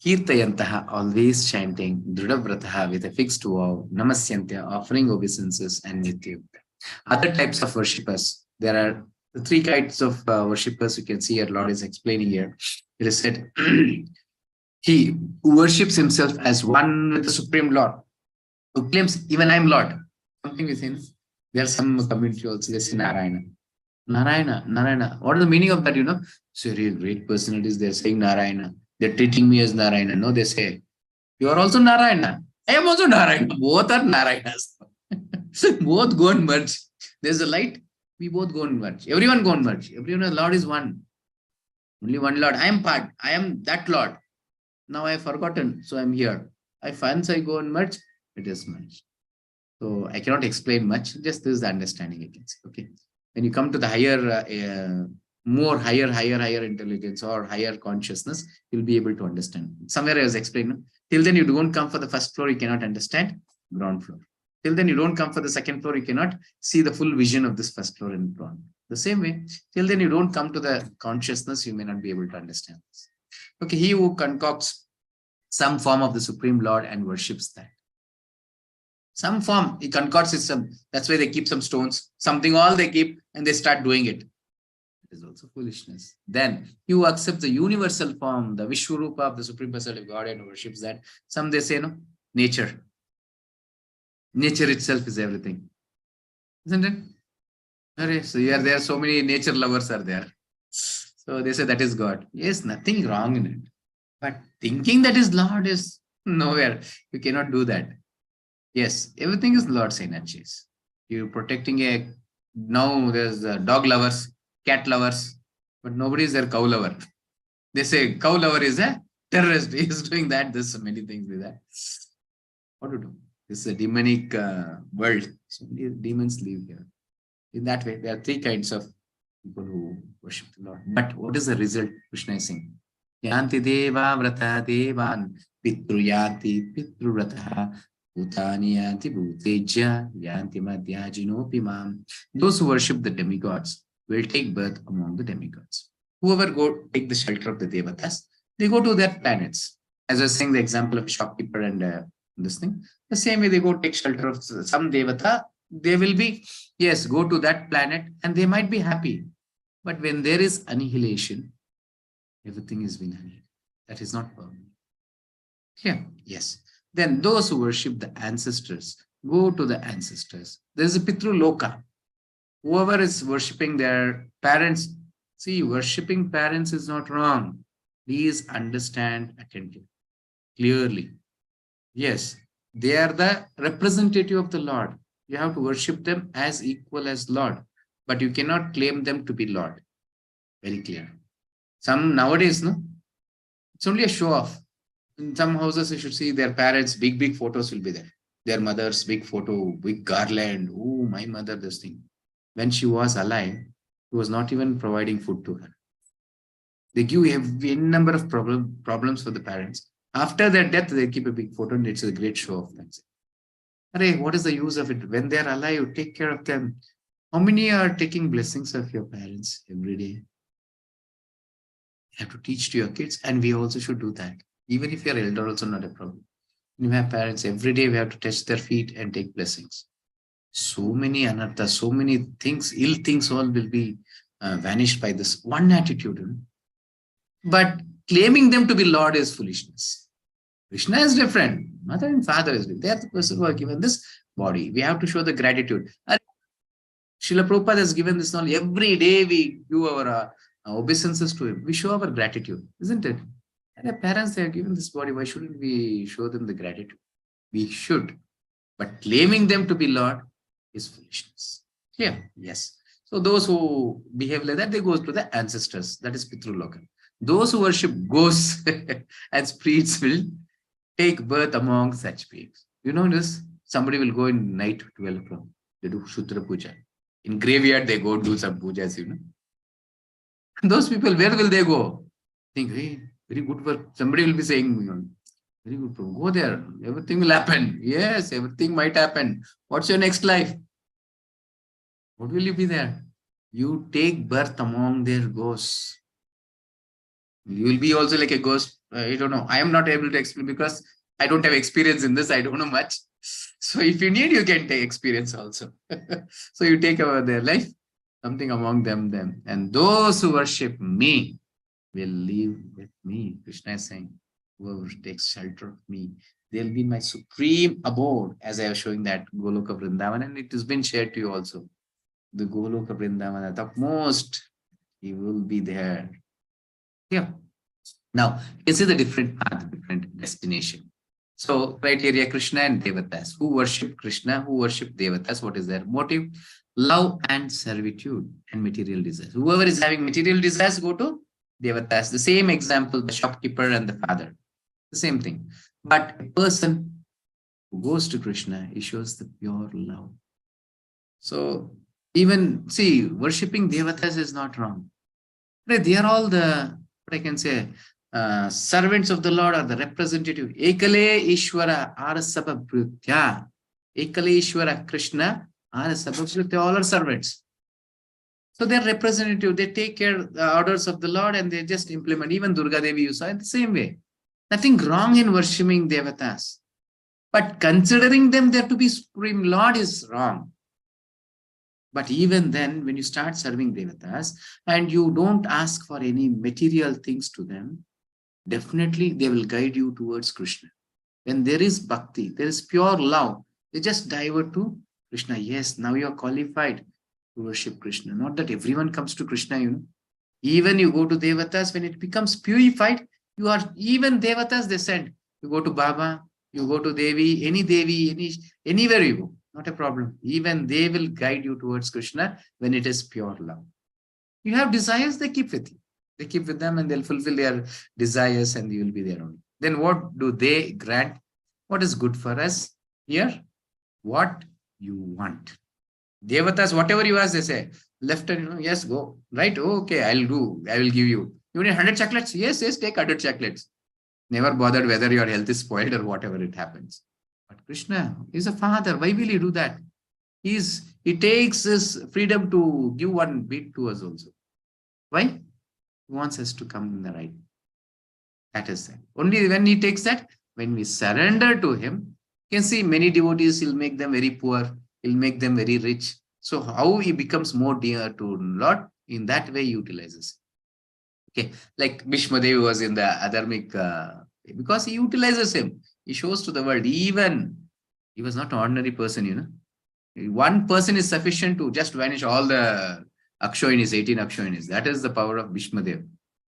Kirtayantaha, always chanting, Drudavrataha with a fixed vow, Namasyantya, offering obeisances, and Nityukta. Other types of worshippers. There are the 3 kinds of worshippers you can see here. Lord is explaining here. It is said, he who worships himself as one with the Supreme Lord, who claims, even I am Lord. Something within. There are some community also, they say Narayana. Narayana. What is the meaning of that? So really great personalities, they're saying Narayana. They're treating me as Narayana. No, they say, you are also Narayana. I am also Narayana. Both are Narayanas. Both go and merge. There's a light. We both go and merge. Everyone go and merge. Everyone, Lord is one. Only one Lord. I am part. I am that Lord. Now I have forgotten. So I'm here. Once I go and merge, it is merged. So I cannot explain much. Just this is the understanding I can say. Okay. When you come to the higher, more higher intelligence or higher consciousness, you'll be able to understand. Somewhere I was explaining. Till then, you don't come for the first floor, you cannot understand ground floor. Till then, you don't come for the second floor, you cannot see the full vision of this first floor and ground. The same way, till then, you don't come to the consciousness, you may not be able to understand this. Okay, he who concocts some form of the Supreme Lord and worships that. Some form, he concocts system. That's why they keep some stones, something all they keep, and they start doing it. It is also foolishness. Then you accept the universal form, the Vishwarupa of the Supreme Personality of God, and worships that. Some they say, no, nature. Nature itself is everything. Isn't it? So there are so many nature lovers are there. So they say that is God. Yes, nothing wrong in it. But thinking that is Lord is nowhere. You cannot do that. Yes, everything is Lord's energies. You're protecting now there's dog lovers, cat lovers, but nobody is their cow lover. They say cow lover is a terrorist. He is doing that. There's so many things with that. What to do? This is a demonic world. So many demons live here. In that way, there are three kinds of people who worship the Lord. But what is the result? Krishna is saying, Yanti deva vrata devan pitru yanti pitru vrata bhutani yanti bhuteja yanti madhyajino pimam. Those who worship the demigods will take birth among the demigods. Whoever go take the shelter of the devatas, they go to their planets. As I was saying, the example of a shopkeeper and this thing, the same way they go take shelter of some devata, they will be, yes, go to that planet and they might be happy. But when there is annihilation, everything is being annihilated. That is not permanent. Yeah, yes. Then those who worship the ancestors, go to the ancestors. There is a Pitru Loka. Whoever is worshipping their parents, see, worshipping parents is not wrong. Please understand attentively, clearly. Yes, they are the representative of the Lord. You have to worship them as equal as Lord, but you cannot claim them to be Lord. Very clear. Some nowadays, no, it's only a show off. In some houses, you should see their parents, big photos will be there. Their mother's big photo, big garland. Oh, my mother, this thing. When she was alive, he was not even providing food to her. They give a number of problems for the parents. After their death, they keep a big photo and it's a great show of things. Arey, what is the use of it? When they're alive, take care of them. How many are taking blessings of your parents every day? You have to teach to your kids, and we also should do that. Even if you're elder, also not a problem. When you have parents, every day we have to touch their feet and take blessings. So many anarthas, so many things, ill things all will be vanished by this one attitude. But claiming them to be Lord is foolishness. Krishna is different. Mother and father is different. They are the person who are given this body. We have to show the gratitude. Srila Prabhupada has given this knowledge. Every day we do our obeisances to him. We show our gratitude, isn't it? And their parents, they are given this body. Why shouldn't we show them the gratitude? We should. But claiming them to be Lord is foolishness. Clear? Yes. So those who behave like that, they go to the ancestors. That is Pitru Loka. Those who worship ghosts and spirits will take birth among such beings. You know this? Somebody will go in night 12 o'clock. They do Shutra Puja. In graveyard, they go do some pujas, you know. Those people, where will they go? Think, hey, very good work. Somebody will be saying, very good, go there. Everything will happen. Yes, everything might happen. What's your next life? What will you be there? You take birth among their ghosts. You will be also like a ghost. I don't know. I am not able to explain because I don't have experience in this. I don't know much. So if you need, you can take experience also. So you take over their life, something among them. And those who worship me will live with me. Krishna is saying, whoever takes shelter of me, they'll be in my supreme abode, as I was showing that Goloka Vrindavan, and it has been shared to you also. The Goloka Vrindavan, at the most, he will be there. Yeah. Now, you can see the different path, different destination. So, criteria Krishna and Devatas. Who worship Krishna, who worship Devatas, what is their motive? Love and servitude and material desires. Whoever is having material desires, go to Devatas. The same example, the shopkeeper and the father. The same thing. But a person who goes to Krishna, he shows the pure love. So, Even, see, worshipping devatas is not wrong. Right? They are all the, what I can say, servants of the Lord or the representative. Ekale Ishwara Ara Sababhrutya. Ekale Ishwara Krishna Ara Sababhrutya. All are servants. So they're representative. They take care of the orders of the Lord and they just implement. Even Durga Devi, you saw it the same way. Nothing wrong in worshipping devatas. But considering them there to be Supreme Lord is wrong. But even then, when you start serving devatas and you don't ask for any material things to them, definitely they will guide you towards Krishna. When there is bhakti, there is pure love, they just divert to Krishna. Yes, now you are qualified to worship Krishna. Not that everyone comes to Krishna, Even you go to devatas, when it becomes purified, you are, even devatas they send. You go to Baba, you go to Devi, anywhere you go, not a problem. Even they will guide you towards Krishna when it is pure love. You have desires, they keep with you. They keep with them and they'll fulfill their desires and you will be there only. Then what do they grant? What is good for us here? What you want. Devatas, whatever you ask, they say, left and yes, go. Right? Oh, okay, I will give you. You need 100 chocolates? Yes, take 100 chocolates. Never bothered whether your health is spoiled or whatever it happens. But Krishna is a father. Why will he do that? He takes his freedom to give one bit to us also. Why? He wants us to come in the right. That is that. Only when he takes that, when we surrender to him, you can see many devotees, he'll make them very poor, he'll make them very rich. So how he becomes more dear to Lord, in that way he utilizes. Okay, like Bhishma Devi was in the Adharmic, because he utilizes him. He shows to the world, even he was not an ordinary person, One person is sufficient to just vanish all the Akshoinis, 18 Akshoinis. That is the power of Bhishma Dev.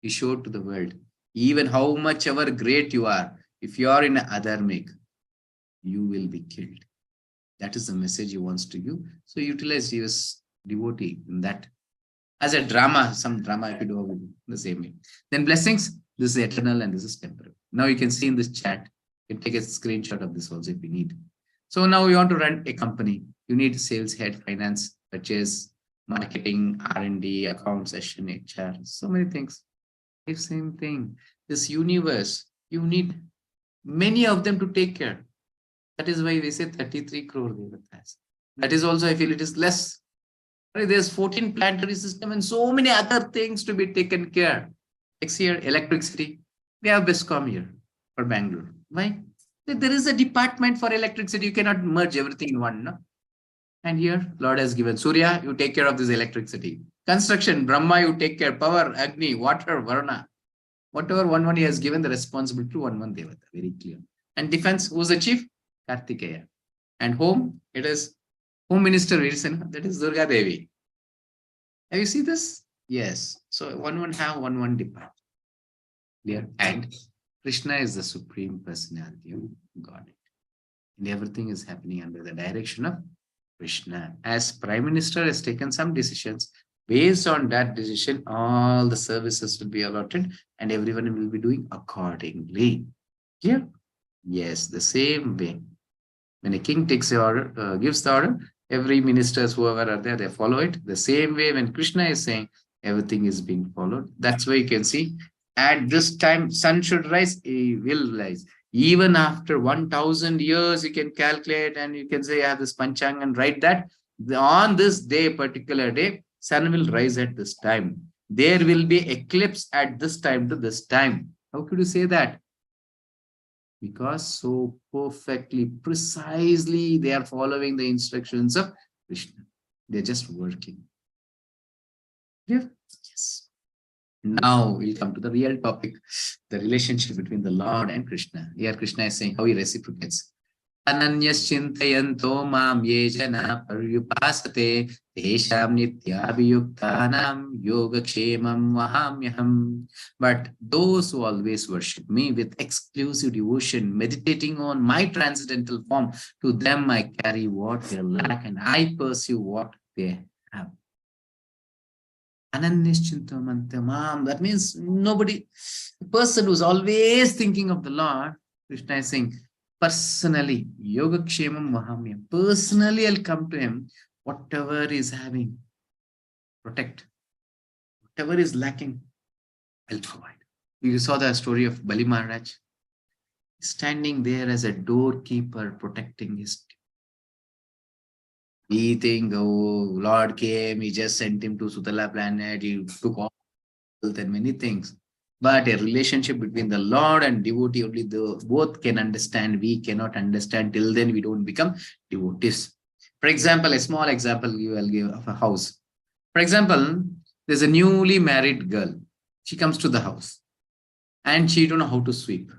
He showed to the world, even how much ever great you are, if you are in Adharmic, you will be killed. That is the message he wants to give. So he utilized his devotee in that. As a drama, some drama if you do the same way. Then blessings, this is eternal and this is temporal. Now you can see in this chat, you can take a screenshot of this also if you need. So now you want to run a company. You need sales head, finance, purchase, marketing, R&D, accounts, HR, so many things. If same thing, this universe, you need many of them to take care. That is why we say 33 crore devatas. That is also, I feel it is less. There's 14 planetary system and so many other things to be taken care. Next year, electricity. We have BESCOM here for Bangalore. Why? There is a department for electricity. You cannot merge everything in one. No? And here, Lord has given Surya, you take care of this electricity. Construction, Brahma, you take care. Power, Agni, water, Varna. Whatever one he has given the responsibility to one Devata. Very clear. And defense, who's the chief? Kartikeya. And home, it is Home Minister, that is Durga Devi. Have you seen this? Yes. So one have one department. Clear? And Krishna is the Supreme Personality of God. And everything is happening under the direction of Krishna. As Prime Minister has taken some decisions, based on that decision, all the services will be allotted and everyone will be doing accordingly. Clear? Yes, the same way. When a king takes the order, gives the order, every ministers, whoever are there, they follow it. The same way when Krishna is saying, everything is being followed. That's why you can see, at this time, sun should rise, he will rise. Even after 1,000 years, you can calculate and you can say, I have this Panchang and write that. On this day, particular day, sun will rise at this time. There will be eclipse at this time to this time. How could you say that? Because so perfectly, precisely, they are following the instructions of Krishna. They're just working. Yeah? Yes. Now we'll come to the real topic, the relationship between the Lord and Krishna. Here Krishna is saying how he reciprocates. Ananyas chintayanto mam ye jana paryupasate tesham nityabhiyuktanam yogakshemam vahamyaham. But those who always worship me with exclusive devotion, meditating on my transcendental form, to them I carry what they lack and I pursue what they have. Ananyas that means nobody, the person who's always thinking of the Lord, Krishna is saying, personally, Yogakshemam Mahamyam. Personally, I'll come to him Whatever is having, protect. Whatever is lacking, I'll provide. You saw the story of Bali Maharaj standing there as a doorkeeper protecting his. We think, oh, Lord came, he just sent him to Sutala planet, he took all wealth and many things. But a relationship between the Lord and devotee, only the both can understand. We cannot understand. Till then, we don't become devotees. For example, a small example you will give of a house. For example, there's a newly married girl. She comes to the house and she don't know how to sweep.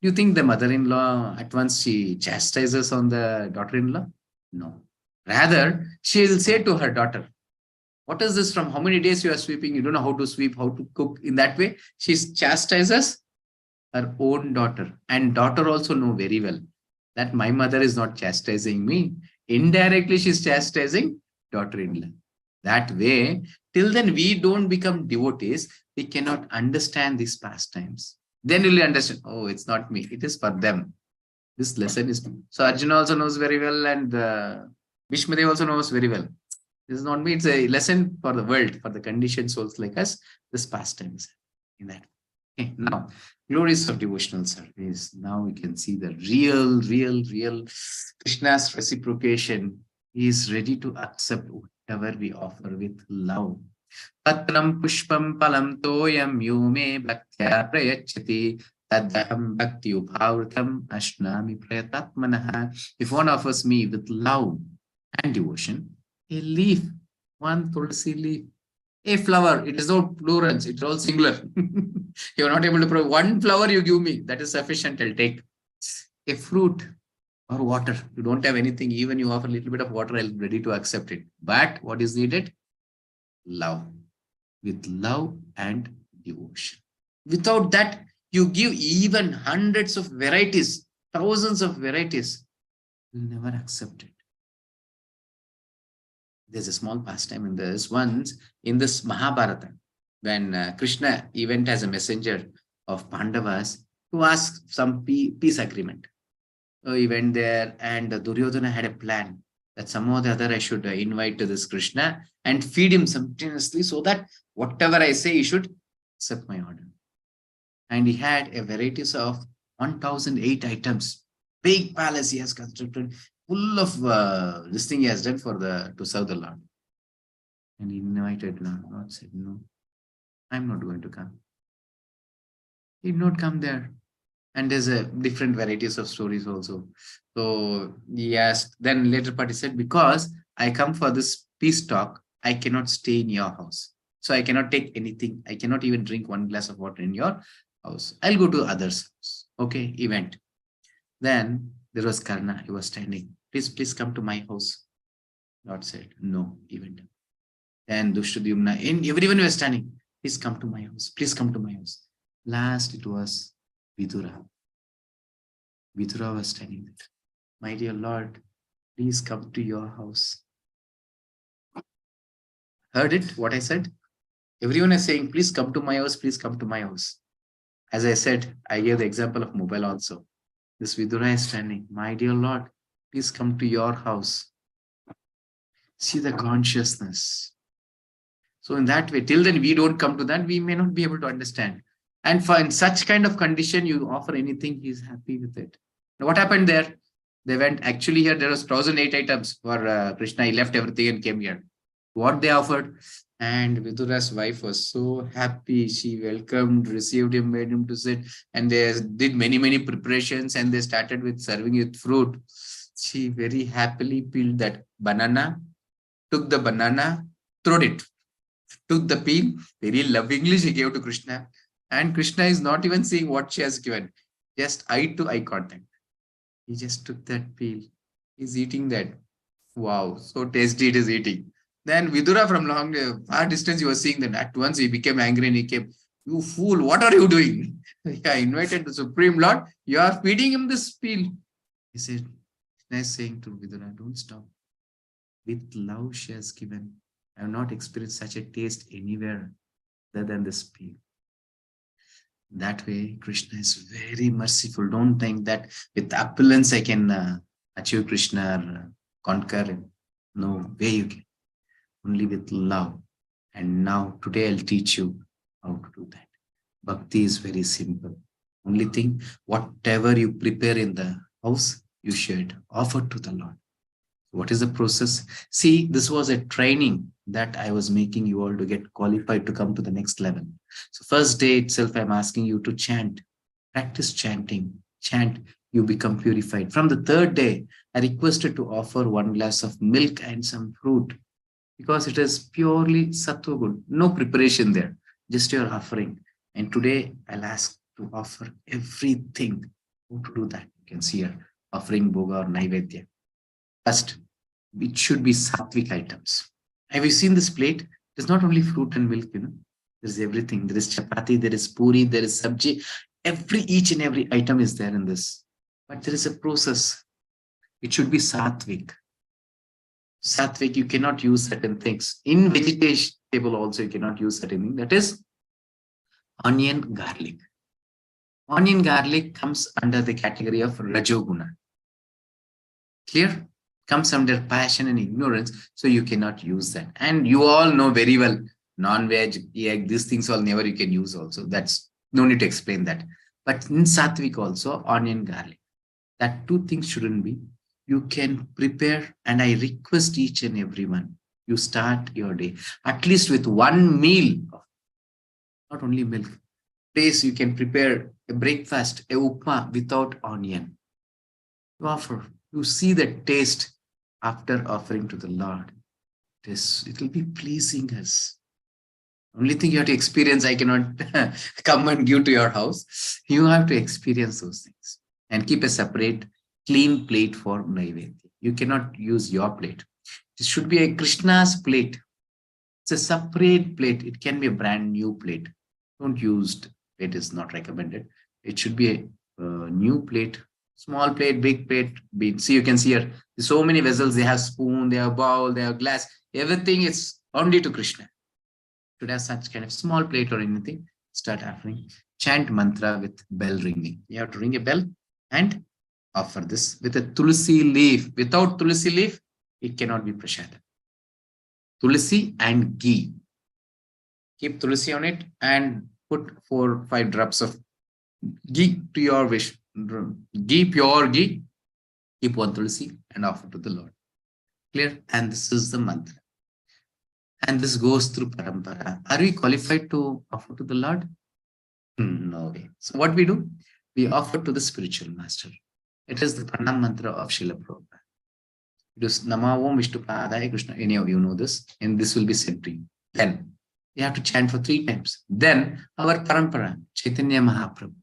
You think the mother-in-law at once she chastises on the daughter-in-law? No. Rather, she will say to her daughter, what is this from how many days you are sweeping? You don't know how to sweep, how to cook. In that way, she chastises her own daughter. And daughter also know very well that my mother is not chastising me. Indirectly, she's chastising daughter-in-law. That way, till then we don't become devotees, we cannot understand these pastimes. Then you'll understand, oh, it's not me, it is for them. This lesson is so Arjuna also knows very well, and Bhishmadev also knows very well. This is not me, it's a lesson for the world, for the conditioned souls like us. This pastime is in that. Okay, now, glories of devotional service. Now we can see the real Krishna's reciprocation. He is ready to accept whatever we offer with love. Patram pushpam palam toyam yume bhaktya prayachati tadaham bhakti uphavrtam ashnami prayatatmanaha. If one offers me with love and devotion, a leaf, one tulsi leaf, a flower, it is not plural, it's all singular. You're not able to provide one flower, you give me, that is sufficient, I'll take. A fruit or water, you don't have anything, even you offer a little bit of water, I'm ready to accept it. But what is needed? Love. With love and devotion. Without that, you give even hundreds of varieties, thousands of varieties, you'll never accept it. There's a small pastime in this. Once in this Mahabharata, when Krishna went as a messenger of Pandavas to ask some peace agreement. So he went there, and Duryodhana had a plan that somehow or the other I should invite to this Krishna and feed him simultaneously so that whatever I say, he should accept my order. And he had a varieties of 1008 items. Big palace he has constructed, full of this thing he has done for to serve the Lord. And he invited Lord. Lord said, no, I'm not going to come. He did not come there. And there's a different varieties of stories also. So he asked, then later part he said, because I come for this peace talk, I cannot stay in your house. So I cannot take anything. I cannot even drink one glass of water in your house. I'll go to others' house. Okay, he went. Then there was Karna. He was standing. Please come to my house. Lord said, no, he went. Then Dushtadyumna, everyone was standing. Please come to my house. Please come to my house. Last it was Vidura. Vidura was standing there. My dear Lord, please come to your house. Heard it, what I said? Everyone is saying, please come to my house, please come to my house. As I said, I gave the example of mobile also. This Vidura is standing. My dear Lord, please come to your house. See the consciousness. So in that way, till then we don't come to that, we may not be able to understand. And for in such kind of condition, you offer anything, he's happy with it. Now, what happened there? They went, actually here, there was 1008 items for Krishna. He left everything and came here. What they offered? And Vidura's wife was so happy. She welcomed, received him, made him to sit. And they did many preparations, and they started with serving with fruit. She very happily peeled that banana, took the banana, threw it, took the peel, very lovingly she gave to Krishna. And Krishna is not even seeing what she has given. Just eye to eye contact. He just took that peel. He's eating that. Wow, so tasty it is eating. Then Vidura from far distance, he was seeing that. At once he became angry and he came, you fool, what are you doing? I invited the Supreme Lord. You are feeding him this peel. He said, Krishna is saying to Vidura, don't stop. With love she has given. I have not experienced such a taste anywhere other than this peel. That way, Krishna is very merciful. Don't think that with opulence I can achieve Krishna or conquer him. No way you can. Only with love. And now, today I'll teach you how to do that. Bhakti is very simple. Only thing, whatever you prepare in the house, you should offer to the Lord. What is the process? See, this was a training that I was making you all to get qualified to come to the next level. So first day itself, I'm asking you to chant, practice chanting, chant, you become purified. From the third day, I requested to offer 1 glass of milk and some fruit because it is purely sattva good, no preparation there, just your offering. And today I'll ask to offer everything. How to do that? You can see here, offering bhoga or naivedya. First, it should be sattvic items. Have you seen this plate? There's not only fruit and milk, there's everything. There is chapati, there is puri, there is sabji. Each and every item is there in this. But there is a process. It should be sattvic. Sattvic, you cannot use certain things. In vegetable also, you cannot use certain things. That is onion, garlic. Onion, garlic comes under the category of rajoguna. Clear? Comes under passion and ignorance, so you cannot use that. And you all know very well, non-veg, egg, these things all never you can use also. That's no need to explain that. But in sattvic also, onion, garlic. That two things shouldn't be. You can prepare, and I request each and everyone, you start your day at least with one meal, not only milk. Please, you can prepare a breakfast, a upma without onion. You offer, you see the taste after offering to the Lord. It will be pleasing us. Only thing you have to experience, I cannot come and give to your house. You have to experience those things and keep a separate clean plate for naivedya. You cannot use your plate. It should be a Krishna's plate. It's a separate plate. It can be a brand new plate. Don't use it is not recommended. It should be a new plate, small plate, big plate. See, you can see here, so many vessels. They have spoon, they have bowl, they have glass. Everything is only to Krishna. Should have such kind of small plate or anything. Start offering. Chant mantra with bell ringing. You have to ring a bell and offer this with a tulsi leaf. Without tulsi leaf, it cannot be prasada. Tulsi and ghee. Keep tulsi on it and put 4 or 5 drops of ghee to your wish. Ghee, pure ghee. Keep 1 tulsi and offer to the Lord. Clear? And this is the mantra. And this goes through parampara. Are we qualified to offer to the Lord? No way. So what we do? We offer to the spiritual master. It is the pranam mantra of Srila Prabhupada. It is Namo Vishnu Padaya Krishna. Any of you know this, and this will be said to you. Then you have to chant for 3 times. Then our parampara, Chaitanya Mahaprabhu,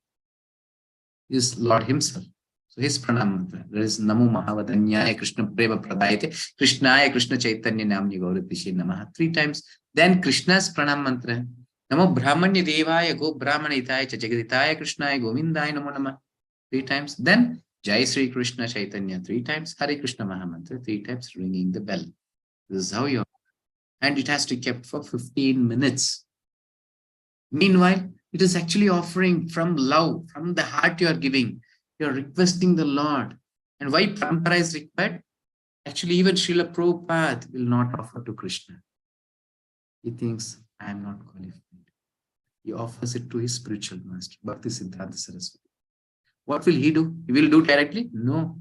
is Lord himself. So his pranam mantra, there is Namo Mahavadanyaya Krishna Prema Pradayate Krishnaya Krishna Chaitanya Namni Gauratishe Namaha 3 times. Then Krishna's pranam mantra, Namo Brahmanya Devaya Go Brahmana Itaya Jagaditaya Krishnaya Govindaya Namo Nama 3 times. Then Jai Sri Krishna Chaitanya 3 times, Hare Krishna Mahamantra 3 times, ringing the bell. This is how you are. And it has to be kept for 15 minutes. Meanwhile, it is actually offering from love, from the heart you are giving. You are requesting the Lord. And why parampara is required? Actually, even Srila Prabhupada will not offer to Krishna. He thinks, I am not qualified. He offers it to his spiritual master, Bhakti Siddhanta Saraswati. What will he do? He will do directly? No.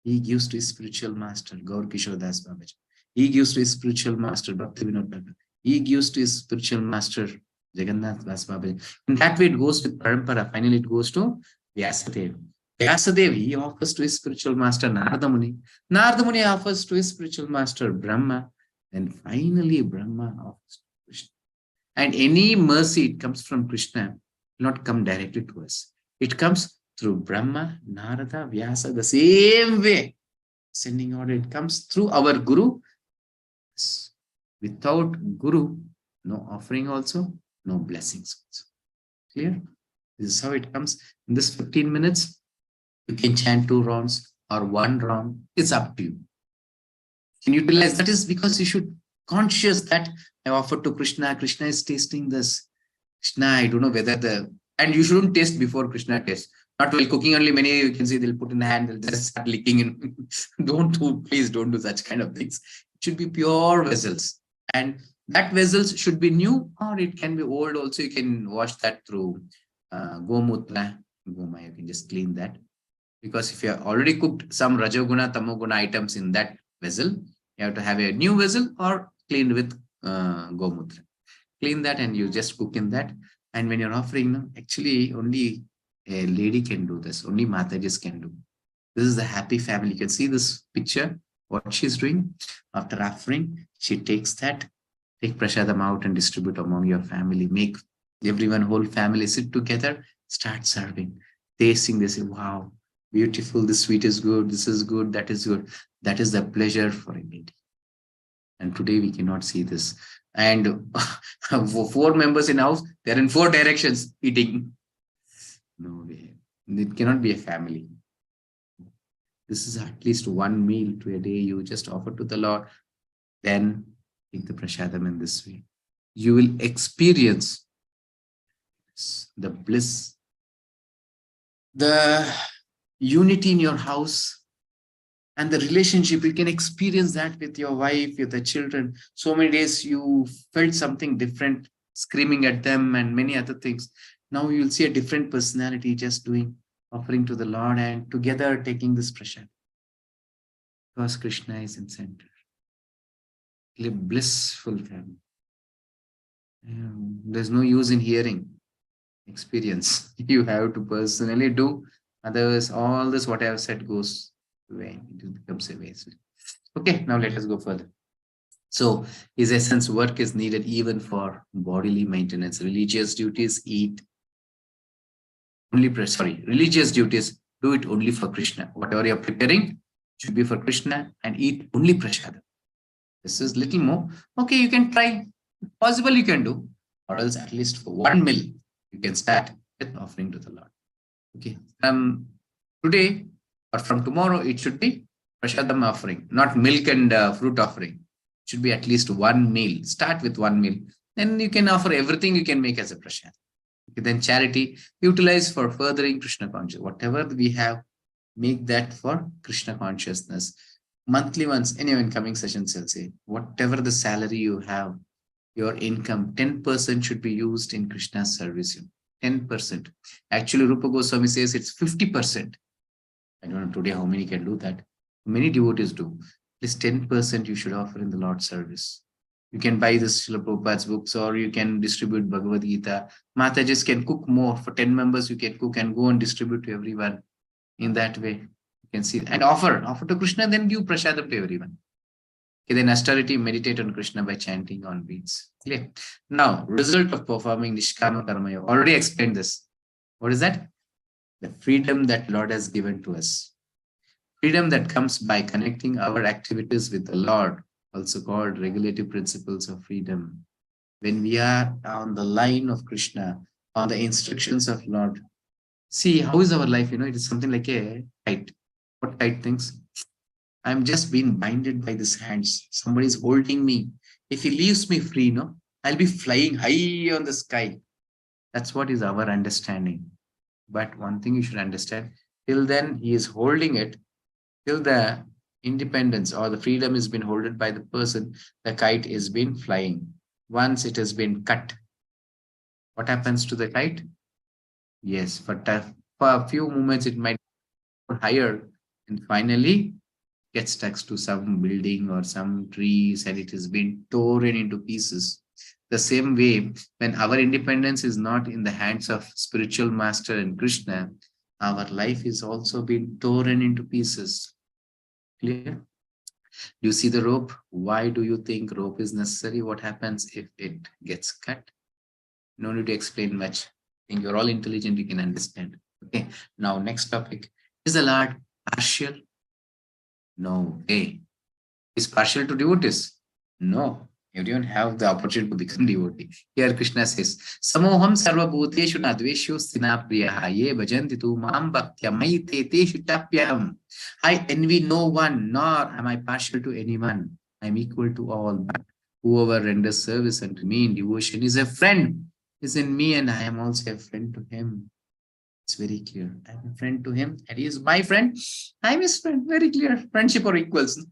He gives to his spiritual master, Gaur Kishore Das Babaji. He gives to his spiritual master, Bhakti Vinod Thakur. He gives to his spiritual master, Jagannath Das Babaji. In that way, it goes with parampara. Finally, it goes to Vyasadeva. Vyasadeva, he offers to his spiritual master, Narada Muni. Narada Muni offers to his spiritual master, Brahma. And finally, Brahma offers to Krishna. And any mercy, it comes from Krishna, will not come directly to us. It comes through Brahma, Narada, Vyasa, the same way. Sending order, it comes through our Guru. Without Guru, no offering also, no blessings also. Clear? This is how it comes. In this 15 minutes, you can chant 2 rounds or 1 round. It's up to you. Can you utilize that? Is because you should conscious that I offered to Krishna. Krishna is tasting this. Krishna, I don't know whether and you shouldn't taste before Krishna tastes. Not while cooking only, many you can see they'll put in the hand, they'll just start licking in. Please don't do such kind of things. It should be pure vessels. And that vessels should be new or it can be old also. You can wash that through gomutra, goma. You can just clean that. Because if you have already cooked some rajoguna, tamoguna items in that vessel, you have to have a new vessel or cleaned with gomutra. Clean that and you just cook in that. And when you're offering, actually only a lady can do this. Only Matajis can do. This is the happy family. You can see this picture, what she's doing. After offering, she takes that, take prasadam out and distribute among your family. Make everyone, whole family sit together, start serving. Tasting, they say, wow, beautiful, this sweet is good, this is good, that is good. That is the pleasure for a lady. And today we cannot see this. And 4 members in house, they're in 4 directions eating. No way. It cannot be a family. This is at least 1 meal to a day you just offer to the Lord. Then take the prasadam in this way. You will experience the bliss, the unity in your house, and the relationship. You can experience that with your wife, with the children. So many days you felt something different, screaming at them and many other things. Now you'll see a different personality just doing, offering to the Lord and together taking this prasad. Because Krishna is in center. A blissful family. There's no use in hearing. Experience. You have to personally do. Otherwise, all this what I have said goes away. It becomes a waste. Okay, now let us go further. So, his essence, work is needed even for bodily maintenance. Religious duties, eat only, religious duties, do it only for Krishna. Whatever you're preparing should be for Krishna and eat only prasada. This is little more. Okay, you can try. Possible you can do. Or else at least for 1 meal, you can start with offering to the Lord. Okay. Today or from tomorrow, it should be prasadam offering, not milk and fruit offering. It should be at least 1 meal. Start with 1 meal. Then you can offer everything you can make as a prasad. Okay, then charity, utilize for furthering Krishna consciousness. Whatever we have, make that for Krishna consciousness. Monthly once, anyone coming sessions will say, whatever the salary you have, your income, 10% should be used in Krishna's service. 10%. Actually, Rupa Goswami says it's 50%. I don't know today how many can do that. Many devotees do. At least 10% you should offer in the Lord's service. You can buy this Srila Prabhupada's books or you can distribute Bhagavad Gita. Matajis can cook more. For 10 members, you can cook and go and distribute to everyone. In that way, you can see. And offer to Krishna, then give prasadam to everyone. Okay, then austerity, meditate on Krishna by chanting on beads. Clear? Now, result of performing Nishkama Karma Yoga. Already explained this. What is that? The freedom that Lord has given to us. Freedom that comes by connecting our activities with the Lord, also called regulative principles of freedom. When we are on the line of Krishna, on the instructions of Lord, see how is our life? It is something like a kite. What kite thinks? I'm just being binded by these hands. Somebody is holding me. If he leaves me free, I'll be flying high on the sky. That's what is our understanding. But one thing you should understand, till then he is holding it, till the independence or the freedom is been held by the person, the kite is been flying. Once it has been cut, what happens to the kite? Yes, for a few moments it might go higher and finally get stuck to some building or some trees and it has been torn into pieces. The same way, when our independence is not in the hands of spiritual master and Krishna, our life is also being torn into pieces. Clear? You see the rope? Why do you think rope is necessary? What happens if it gets cut? No need to explain much. I think you're all intelligent, you can understand. Okay. Now, next topic. Is the Lord partial? No way. Is partial to devotees? No. Everyone have the opportunity to become devotee. Here Krishna says, Samoham sarva bhuteshu nadveshu sthina priyaha ye bhajanti tu mam bhaktya mai te teshu tapyaham. I envy no one, nor am I partial to anyone. I am equal to all. But whoever renders service unto me in devotion is a friend, is in me, and I am also a friend to him. It's very clear. I am a friend to him, and he is my friend. I am his friend. Very clear. Friendship or equals.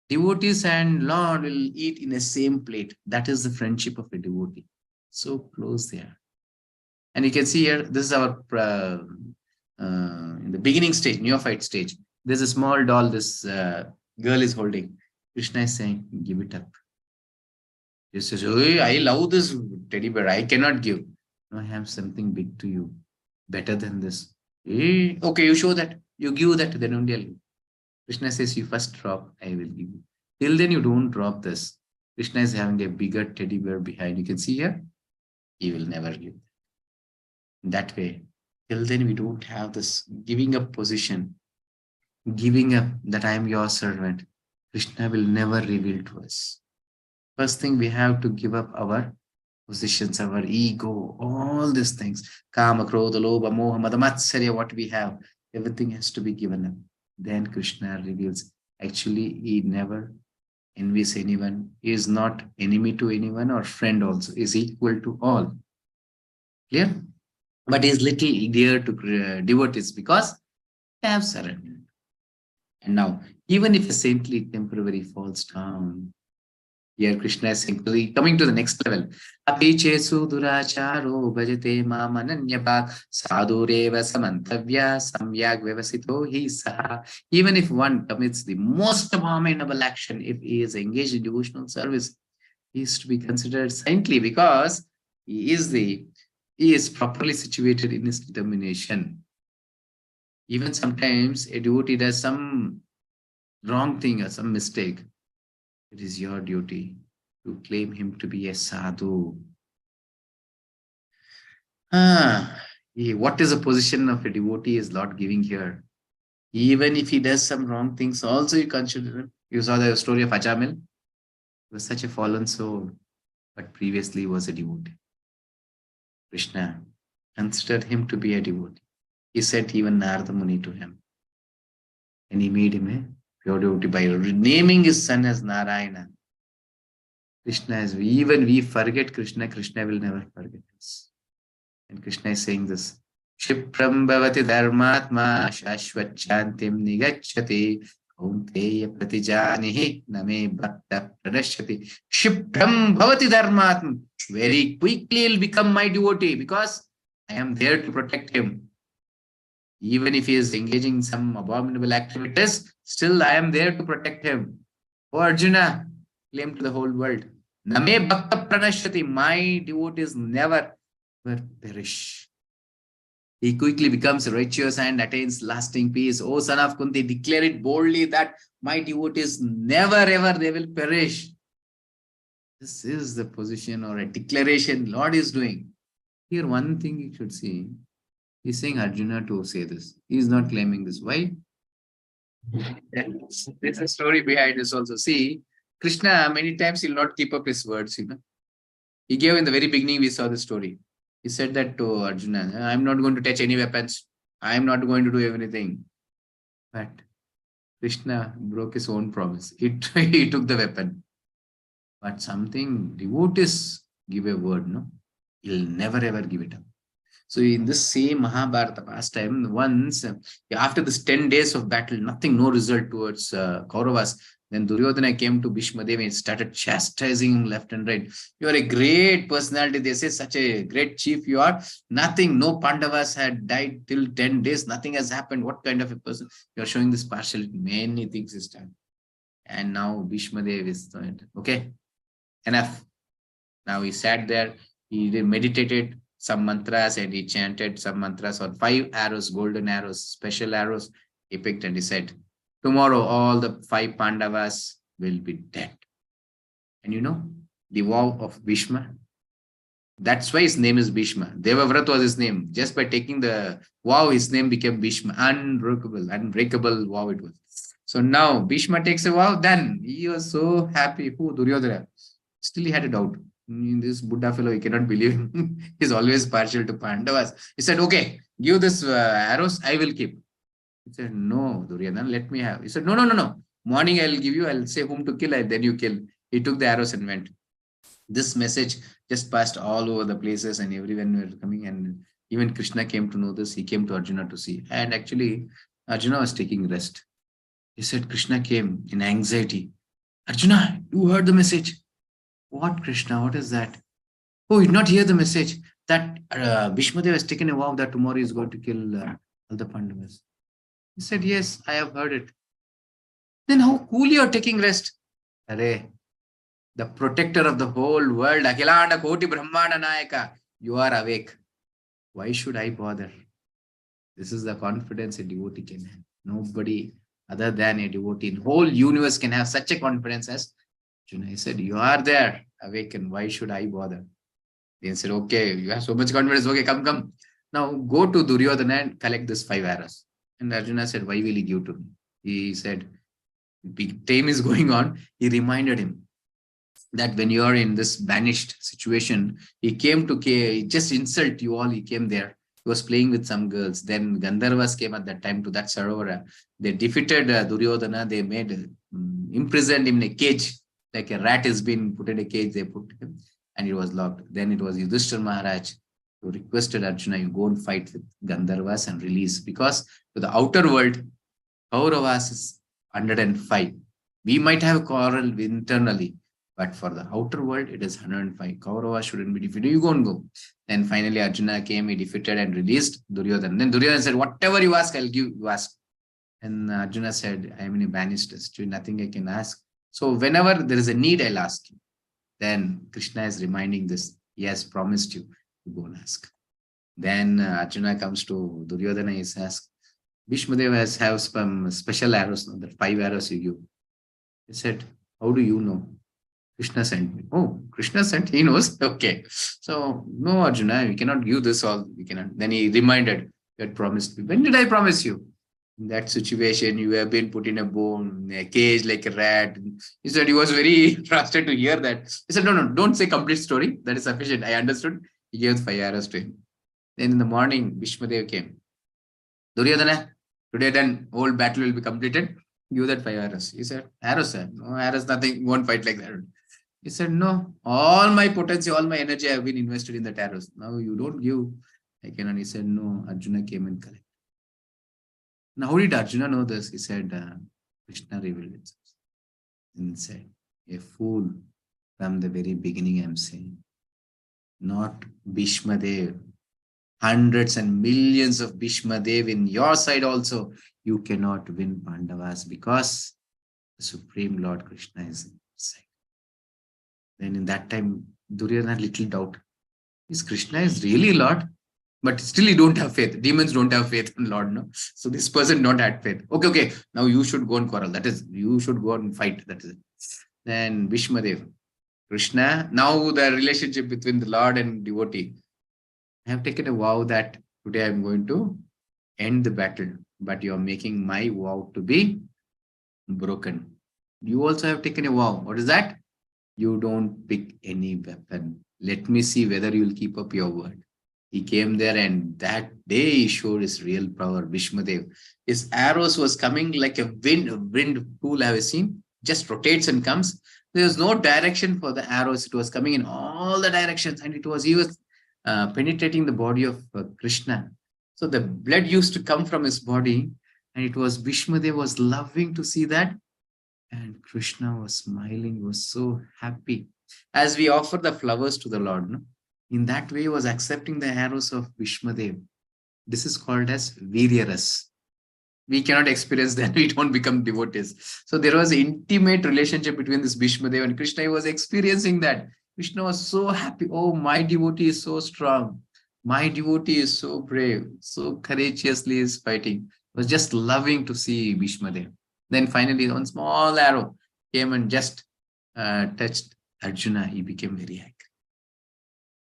Devotees and Lord will eat in the same plate. That is the friendship of a devotee. So close they are. And you can see here, this is our in the beginning stage, neophyte stage. There's a small doll this girl is holding. Krishna is saying, give it up. He says, oh, I love this teddy bear. I cannot give. No, I have something big to you, better than this. Okay, you show that. You give that, then only I'll give. Krishna says, you first drop, I will give you. Till then, you don't drop this. Krishna is having a bigger teddy bear behind. You can see here, he will never give. That way, till then, we don't have this giving up position, giving up that I am your servant. Krishna will never reveal to us. First thing, we have to give up our positions, our ego, all these things. Kama, Krodha, Lobha, Moha, Mada, Matsarya, what we have, everything has to be given up. Then Krishna reveals, actually, he never envies anyone. He is not enemy to anyone or friend also. He is equal to all. Clear? But he is little dear to devotees because they have surrendered. And now, even if a saintly temporary falls down, here Krishna is simply coming to the next level. Apichesu duracharo bhajate mamananyabha sadhureva samantavya samyak vyavasito hi saha. Even if one commits the most abominable action, if he is engaged in devotional service, he is to be considered saintly because he is properly situated in his determination. Even sometimes a devotee does some wrong thing or some mistake. It is your duty to claim him to be a sadhu. What is the position of a devotee is Lord giving here. Even if he does some wrong things, also you consider him. You saw the story of Ajamil. He was such a fallen soul, but previously was a devotee. Krishna considered him to be a devotee. He sent even Narada Muni to him. And he made him a pure devotee by naming his son as Narayana. Krishna is, even we forget Krishna, Krishna will never forget us. And Krishna is saying this, Shipram bhavati dharmatma shashvat chantim nigacchati kaunteya pratijanihi name bhakta pradashyati. Shipram bhavati dharmatma. Very quickly he'll become my devotee because I am there to protect him. Even if he is engaging in some abominable activities, still I am there to protect him. Oh Arjuna, claim to the whole world. Name bhakta pranashyati. My devotees never perish. He quickly becomes righteous and attains lasting peace. O son of Kunti, declare it boldly that my devotees never ever they will perish. This is the position or a declaration Lord is doing. Here one thing you should see. He's saying Arjuna to say this. He is not claiming this. Why? There's a story behind this also. See, Krishna many times he'll not keep up his words, He gave in the very beginning, we saw the story. He said that to Arjuna, I'm not going to touch any weapons. I'm not going to do anything. But Krishna broke his own promise. He took the weapon. But something devotees give a word, no? He'll never ever give it up. So in this same Mahabharata pastime, once after this 10 days of battle, nothing, no result towards Kauravas. Then Duryodhana came to Bhishma Devi and started chastising him left and right. You are a great personality. They say such a great chief you are. Nothing, no Pandavas had died till 10 days. Nothing has happened. What kind of a person? You are showing this partiality. Many things is done. And now Bhishma Devi is okay, enough. Now he sat there. He meditated some mantras and he chanted some mantras on 5 arrows, golden arrows, special arrows. He picked and he said, tomorrow all the 5 Pandavas will be dead. And the vow of Bhishma, that's why his name is Bhishma. Devavrat was his name. Just by taking the vow, his name became Bhishma. Unbreakable vow it was. So now Bhishma takes a vow, then he was so happy. Who? Duryodhana. Still he had a doubt. This Buddha fellow, he cannot believe him. He's always partial to Pandavas. He said, okay, give this arrows, I will keep. He said, no, Duryodhana, let me have. He said, no. Morning I'll give you, I'll say whom to kill, then you kill. He took the arrows and went. This message just passed all over the places and everyone were coming, and even Krishna came to know this. He came to Arjuna to see. And actually, Arjuna was taking rest. He said, Krishna came in anxiety. Arjuna, you heard the message. What, Krishna? What is that? Oh, you did not hear the message that Bhishmadev has taken a vow that tomorrow he is going to kill all the Pandavas. He said, yes, I have heard it. Then how cool you are taking rest. Arey, the protector of the whole world, Akhilanda Koti Brahmana Nayaka, you are awake. Why should I bother? This is the confidence a devotee can have. Nobody other than a devotee in whole universe can have such a confidence as Arjuna. He said, you are there, awaken. Why should I bother? They said, okay, you have so much confidence. Okay, come. Now go to Duryodhana and collect this 5 arrows. And Arjuna said, why will he give to me? He said, time is going on. He reminded him that when you are in this banished situation, he came to just insult you all. He came there. He was playing with some girls. Then Gandharvas came at that time to that Sarovara. They defeated Duryodhana. They made imprisoned him in a cage. Like a rat has been put in a cage, they put him, and it was locked. Then it was Yudhishthira Maharaj who requested Arjuna, you go and fight with Gandharvas and release. Because to the outer world, Kauravas is 105. We might have quarrel internally, but for the outer world, it is 105. Kauravas shouldn't be defeated. You go and go. Then finally Arjuna came, he defeated and released Duryodhana. Then Duryodhana said, whatever you ask, I'll give you ask. And Arjuna said, I am in a banished state, nothing I can ask. So whenever there is a need, I'll ask you. Then Krishna is reminding this. He has promised you to go and ask. Then Arjuna comes to Duryodhana. He says, Bhishmadev has some special arrows, the 5 arrows you give. He said, how do you know? Krishna sent me. Oh, Krishna sent, he knows. Okay. So, no, Arjuna, we cannot give this all. We cannot. Then he reminded, you had promised me. When did I promise you? In that situation, you have been put in a bone, a cage like a rat. He said he was very frustrated to hear that. He said, no, don't say complete story. That is sufficient. I understood. He gave 5 arrows to him. Then in the morning, Bhishmadev came. Duryodhana, today then whole battle will be completed. Give that 5 arrows. He said, arrows, sir. No arrows, nothing. Won't fight like that. He said, no, all my potency, all my energy have been invested in that arrows. Now you don't give. I cannot. He said, no, Arjuna came and collected. Now, how did Arjuna know this? He said, Krishna revealed it. And said, a fool from the very beginning, I'm saying, not Bhishmadev. Hundreds and millions of Bhishmadev in your side also, you cannot win Pandavas because the Supreme Lord Krishna is inside. Then in that time, Duryodhana had little doubt. Is Krishna is really Lord? But still you don't have faith. Demons don't have faith in Lord, no? So this person not had faith. Okay. Now you should go and quarrel. That is, you should go and fight. That is it. Then Bhishmadev, Krishna, now the relationship between the Lord and devotee. I have taken a vow that today I'm going to end the battle, but you're making my vow to be broken. You also have taken a vow. What is that? You don't pick any weapon. Let me see whether you'll keep up your word. He came there and that day he showed his real power, Bhishmadev. His arrows was coming like a wind pool I have seen, just rotates and comes. There was no direction for the arrows. It was coming in all the directions and he was penetrating the body of Krishna. So the blood used to come from his body and it was Bhishmadev was loving to see that. And Krishna was smiling, was so happy. As we offer the flowers to the Lord, no? In that way, he was accepting the arrows of Bhishmadev. This is called as Viryaras. We cannot experience that. We don't become devotees. So there was an intimate relationship between this Bhishmadev and Krishna. He was experiencing that. Krishna was so happy. Oh, my devotee is so strong. My devotee is so brave. So courageously is fighting. He was just loving to see Bhishmadev. Then finally, one small arrow came and just touched Arjuna. He became very angry.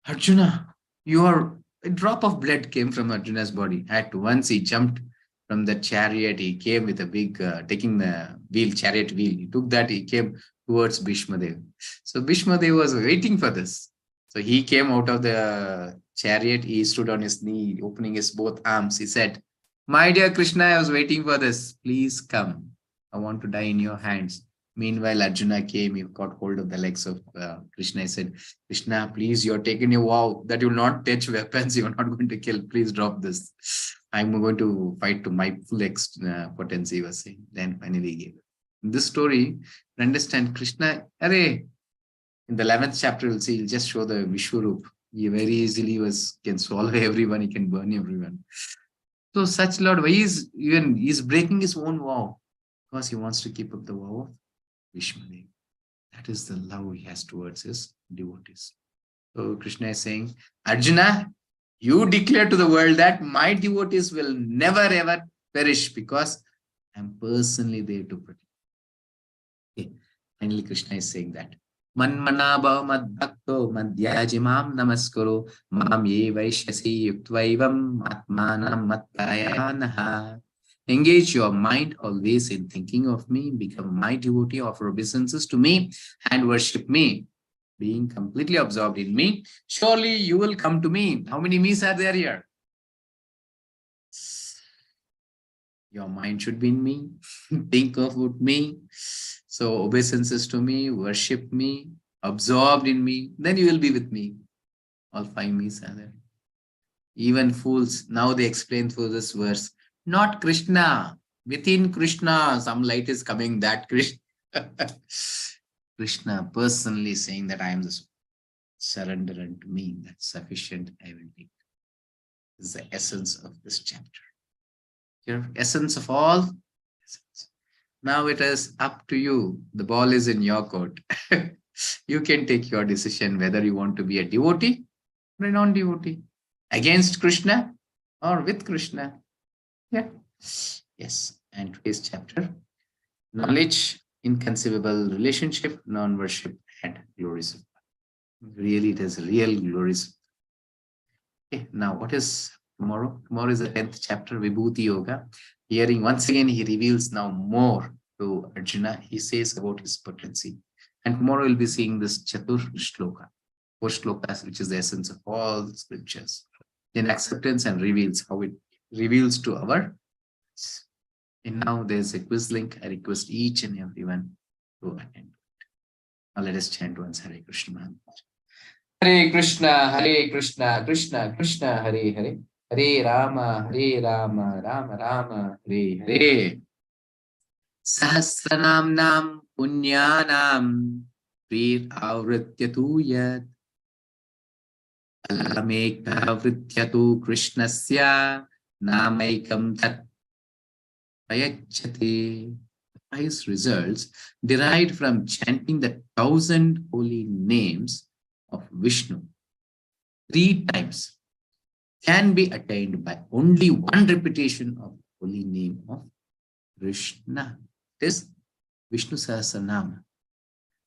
Arjuna, a drop of blood came from Arjuna's body. At once he jumped from the chariot. He came with a big, taking the chariot wheel. He took that, he came towards Bhishmadev. So Bhishmadev was waiting for this. So he came out of the chariot. He stood on his knee, opening his both arms. He said, my dear Krishna, I was waiting for this. Please come. I want to die in your hands. Meanwhile, Arjuna came, he got hold of the legs of Krishna. He said, Krishna, please, you're taking a vow that you will not touch weapons, you're not going to kill. Please drop this. I'm going to fight to my full potency, he was saying. Then finally he gave it. In this story, to understand Krishna, in the 11th chapter, we'll see, he'll just show the Vishwarup. He very easily can swallow everyone, he can burn everyone. So such Lord, why he's breaking his own vow? Because he wants to keep up the vow of Vishmadev. That is the love he has towards his devotees. So Krishna is saying, Arjuna, you declare to the world that my devotees will never ever perish because I'm personally there to protect. Okay. Finally, Krishna is saying that. Manmanabha madbhakto madhyajimam namaskaro mam ye vaishyasi yuktvaivam atmanam mattayanaha. Engage your mind always in thinking of me, become my devotee, offer obeisances to me, and worship me. Being completely absorbed in me, surely you will come to me. How many me's are there here? Your mind should be in me. Think about me. So obeisances to me, worship me, absorbed in me. Then you will be with me. All 5 me's are there. Even fools, now they explain through this verse, not Krishna. Within Krishna, some light is coming, that Krishna. Krishna personally saying that I am the soul. Surrender unto me, that's sufficient, I will take. This is the essence of this chapter. Your essence of all essence. Now it is up to you. The ball is in your court. You can take your decision whether you want to be a devotee or a non-devotee. Against Krishna or with Krishna. Yeah. Yes. And today's chapter, knowledge, inconceivable relationship, non-worship, and glories of God. Really, it is real glories. Okay, now what is tomorrow? Tomorrow is the 10th chapter, Vibhuti Yoga. Hearing once again, he reveals now more to Arjuna. He says about his potency. And tomorrow we'll be seeing this Chatur Shloka, 4 shlokas, which is the essence of all the scriptures. In acceptance and reveals how it reveals to our. And now there's a quiz link. I request each and everyone to attend. Now let us chant once Hare Krishna Mahatma. Hare Krishna, Krishna Krishna, Hare Hare. Hare Rama, Rama Rama, Hare Hare. Sahasranam punyanam vir avrityatu yat alameka vrityatu Krishnasya namaikam tat ayachati. Highest results derived from chanting the 1,000 holy names of Vishnu 3 times can be attained by only 1 repetition of the holy name of Krishna. This Vishnu Sahasranama.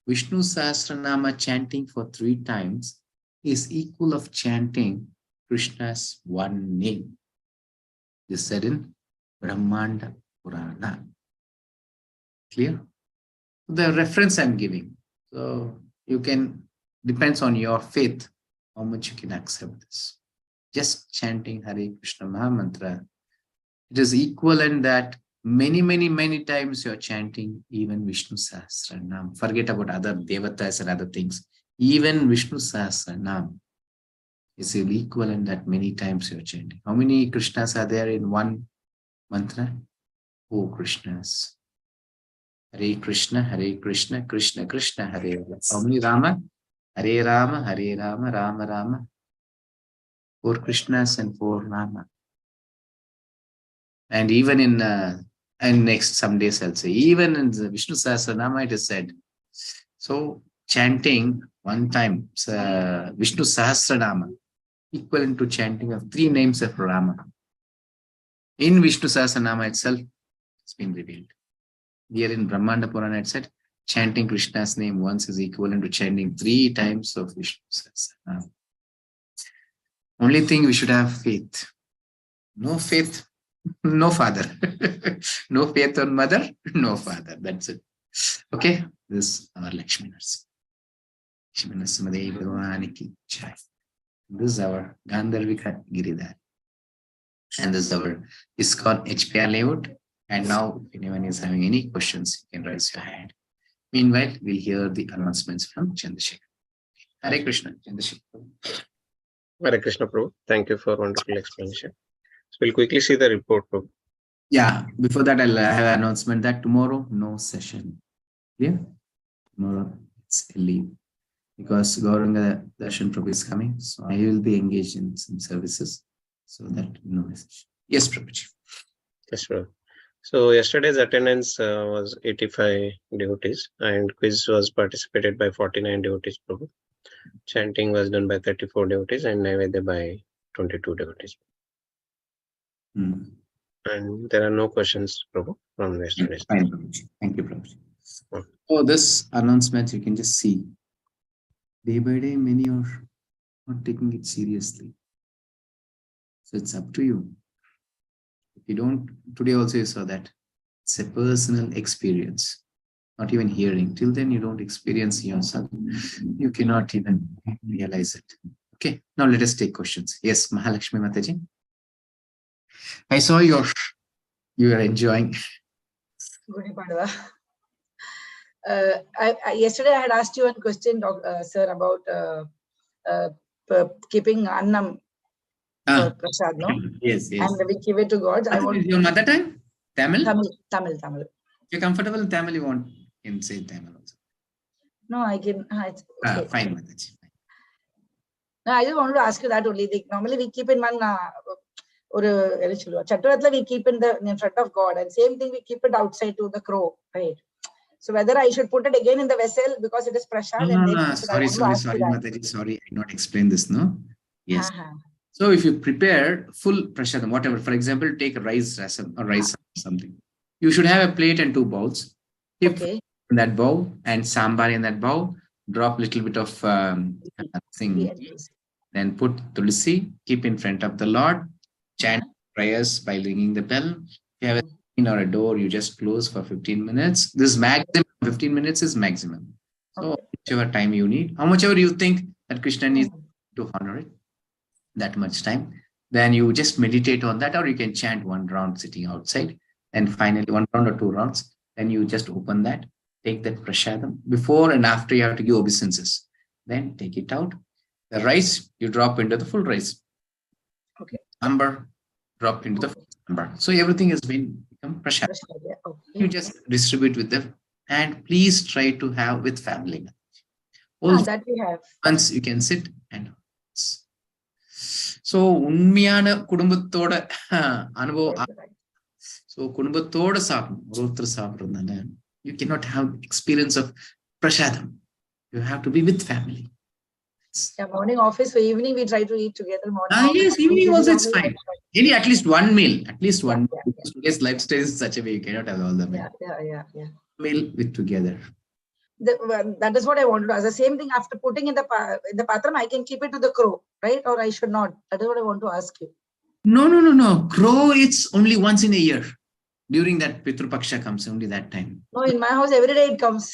Vishnu Sahasranama chanting for 3 times is equal of chanting Krishna's 1 name. This is said in Brahmanda Purana. Clear? The reference I'm giving. So you can, depends on your faith, how much you can accept this. Just chanting Hare Krishna Mahamantra, it is equivalent that many times you're chanting even Vishnu Sahasranam. Forget about other devatas and other things. Even Vishnu Sahasranam is equivalent that many times you're chanting. How many Krishnas are there in 1 mantra? 4 Krishnas. Hare Krishna, Krishna Krishna, Hare Hare. How many Rama? Hare Rama, Rama Rama. 4 Krishnas and 4 Rama. And even in, and next some days I'll say, even in the Vishnu Sahasranama it is said. So chanting 1 time Vishnu Sahasranama equivalent to chanting of 3 names of Rama. In Vishnu Sahasranama itself, it's been revealed. Here in Brahmanda Purana it said, chanting Krishna's name once is equivalent to chanting 3 times of Vishnu Sahasranama. Only thing we should have faith. No faith, no father. No faith on mother, no father. That's it. Okay, this is our Lakshmi Narasimha. Lakshmi Narasimha Devi Bhagavani ki jai. This is our Gandharvika Giridhar. And this is our ISKCON HPR layout. And now, if anyone is having any questions, you can raise your hand. Meanwhile, we'll hear the announcements from Chandrasekhar. Hare Krishna, Chandrasekhar. Hare Krishna, Prabhu. Thank you for wonderful explanation. So we'll quickly see the report, Prabhu. Yeah, before that, I'll have an announcement that tomorrow, no session. Yeah, tomorrow it's a leave because Gauranga Darshan Prabhu is coming. So I will be engaged in some services. So that no message. Yes, Prabhuji. Yes, sir. So yesterday's attendance was 85 devotees, and quiz was participated by 49 devotees, Prabhu. Chanting was done by 34 devotees and Naivedya by 22 devotees. And there are no questions, Prabhu, from yesterday's. Fine, Prabhuji. Thank you, Prabhuji. Hmm. So this announcement, you can just see. Day by day, many are not taking it seriously. So it's up to you. If you don't, today also you saw that it's a personal experience, not even hearing. Till then, you don't experience yourself. You cannot even realize it. Okay, now let us take questions. Yes, Mahalakshmi Mataji. I saw you are enjoying. Gudi Padwa. Yesterday I had asked you one question, sir, about keeping annam for prasad, no? Yes, yes. And we give it to God. I want your mother tongue? Tamil? Tamil. If you're comfortable in Tamil, you can say Tamil also. No, I can. It's okay. Fine, Mataji. No, I just wanted to ask you that only. Normally we keep in one Chaturathla we keep in front of God, and same thing we keep it outside to the crow, right? So whether I should put it again in the vessel because it is prasad, and then sorry, Mataji, sorry, I did not explain this, no? Yes. So if you prepare full prashadam, whatever, for example, take rice or something, you should have a plate and 2 bowls. Keep in that bowl and sambar in that bowl, drop little bit of thing, then put tulsi, keep in front of the Lord, chant prayers by ringing the bell. If you have a screen or a door, you just close for 15 minutes. This maximum, 15 minutes is maximum. So whichever time you need, how much ever you think that Krishna needs to honor it, that much time, then you just meditate on that, or you can chant 1 round sitting outside, and finally 1 round or 2 rounds, then you just open that, take that prashadam. Before and after you have to give obeisances, then take it out. The rice you drop into the full rice. Sambar drop into the full sambar. So everything has been become prashadam. You just distribute with them, and please try to have with family. Also, that we have. Once you can sit and so உண்மையான குடும்பத்தோட அனுபவம். So குடும்பத்தோட சாப்பிடணும், ஒருத்தர் சாப்பிடுறதுனால you cannot have experience of prashadam. You have to be with family. Yeah, morning office, so evening we try to eat together. Yes, evening also it's fine. Maybe at least one meal, Because today's lifestyle is such a way you cannot have all the meal. Yeah. Meal with together. That is what I wanted to ask. The same thing after putting in the patram, I can keep it to the crow, right? Or I should not. That is what I want to ask you. No. Crow, it's only once in a year. During that Pitru Paksha comes, only that time. No, in my house, every day it comes.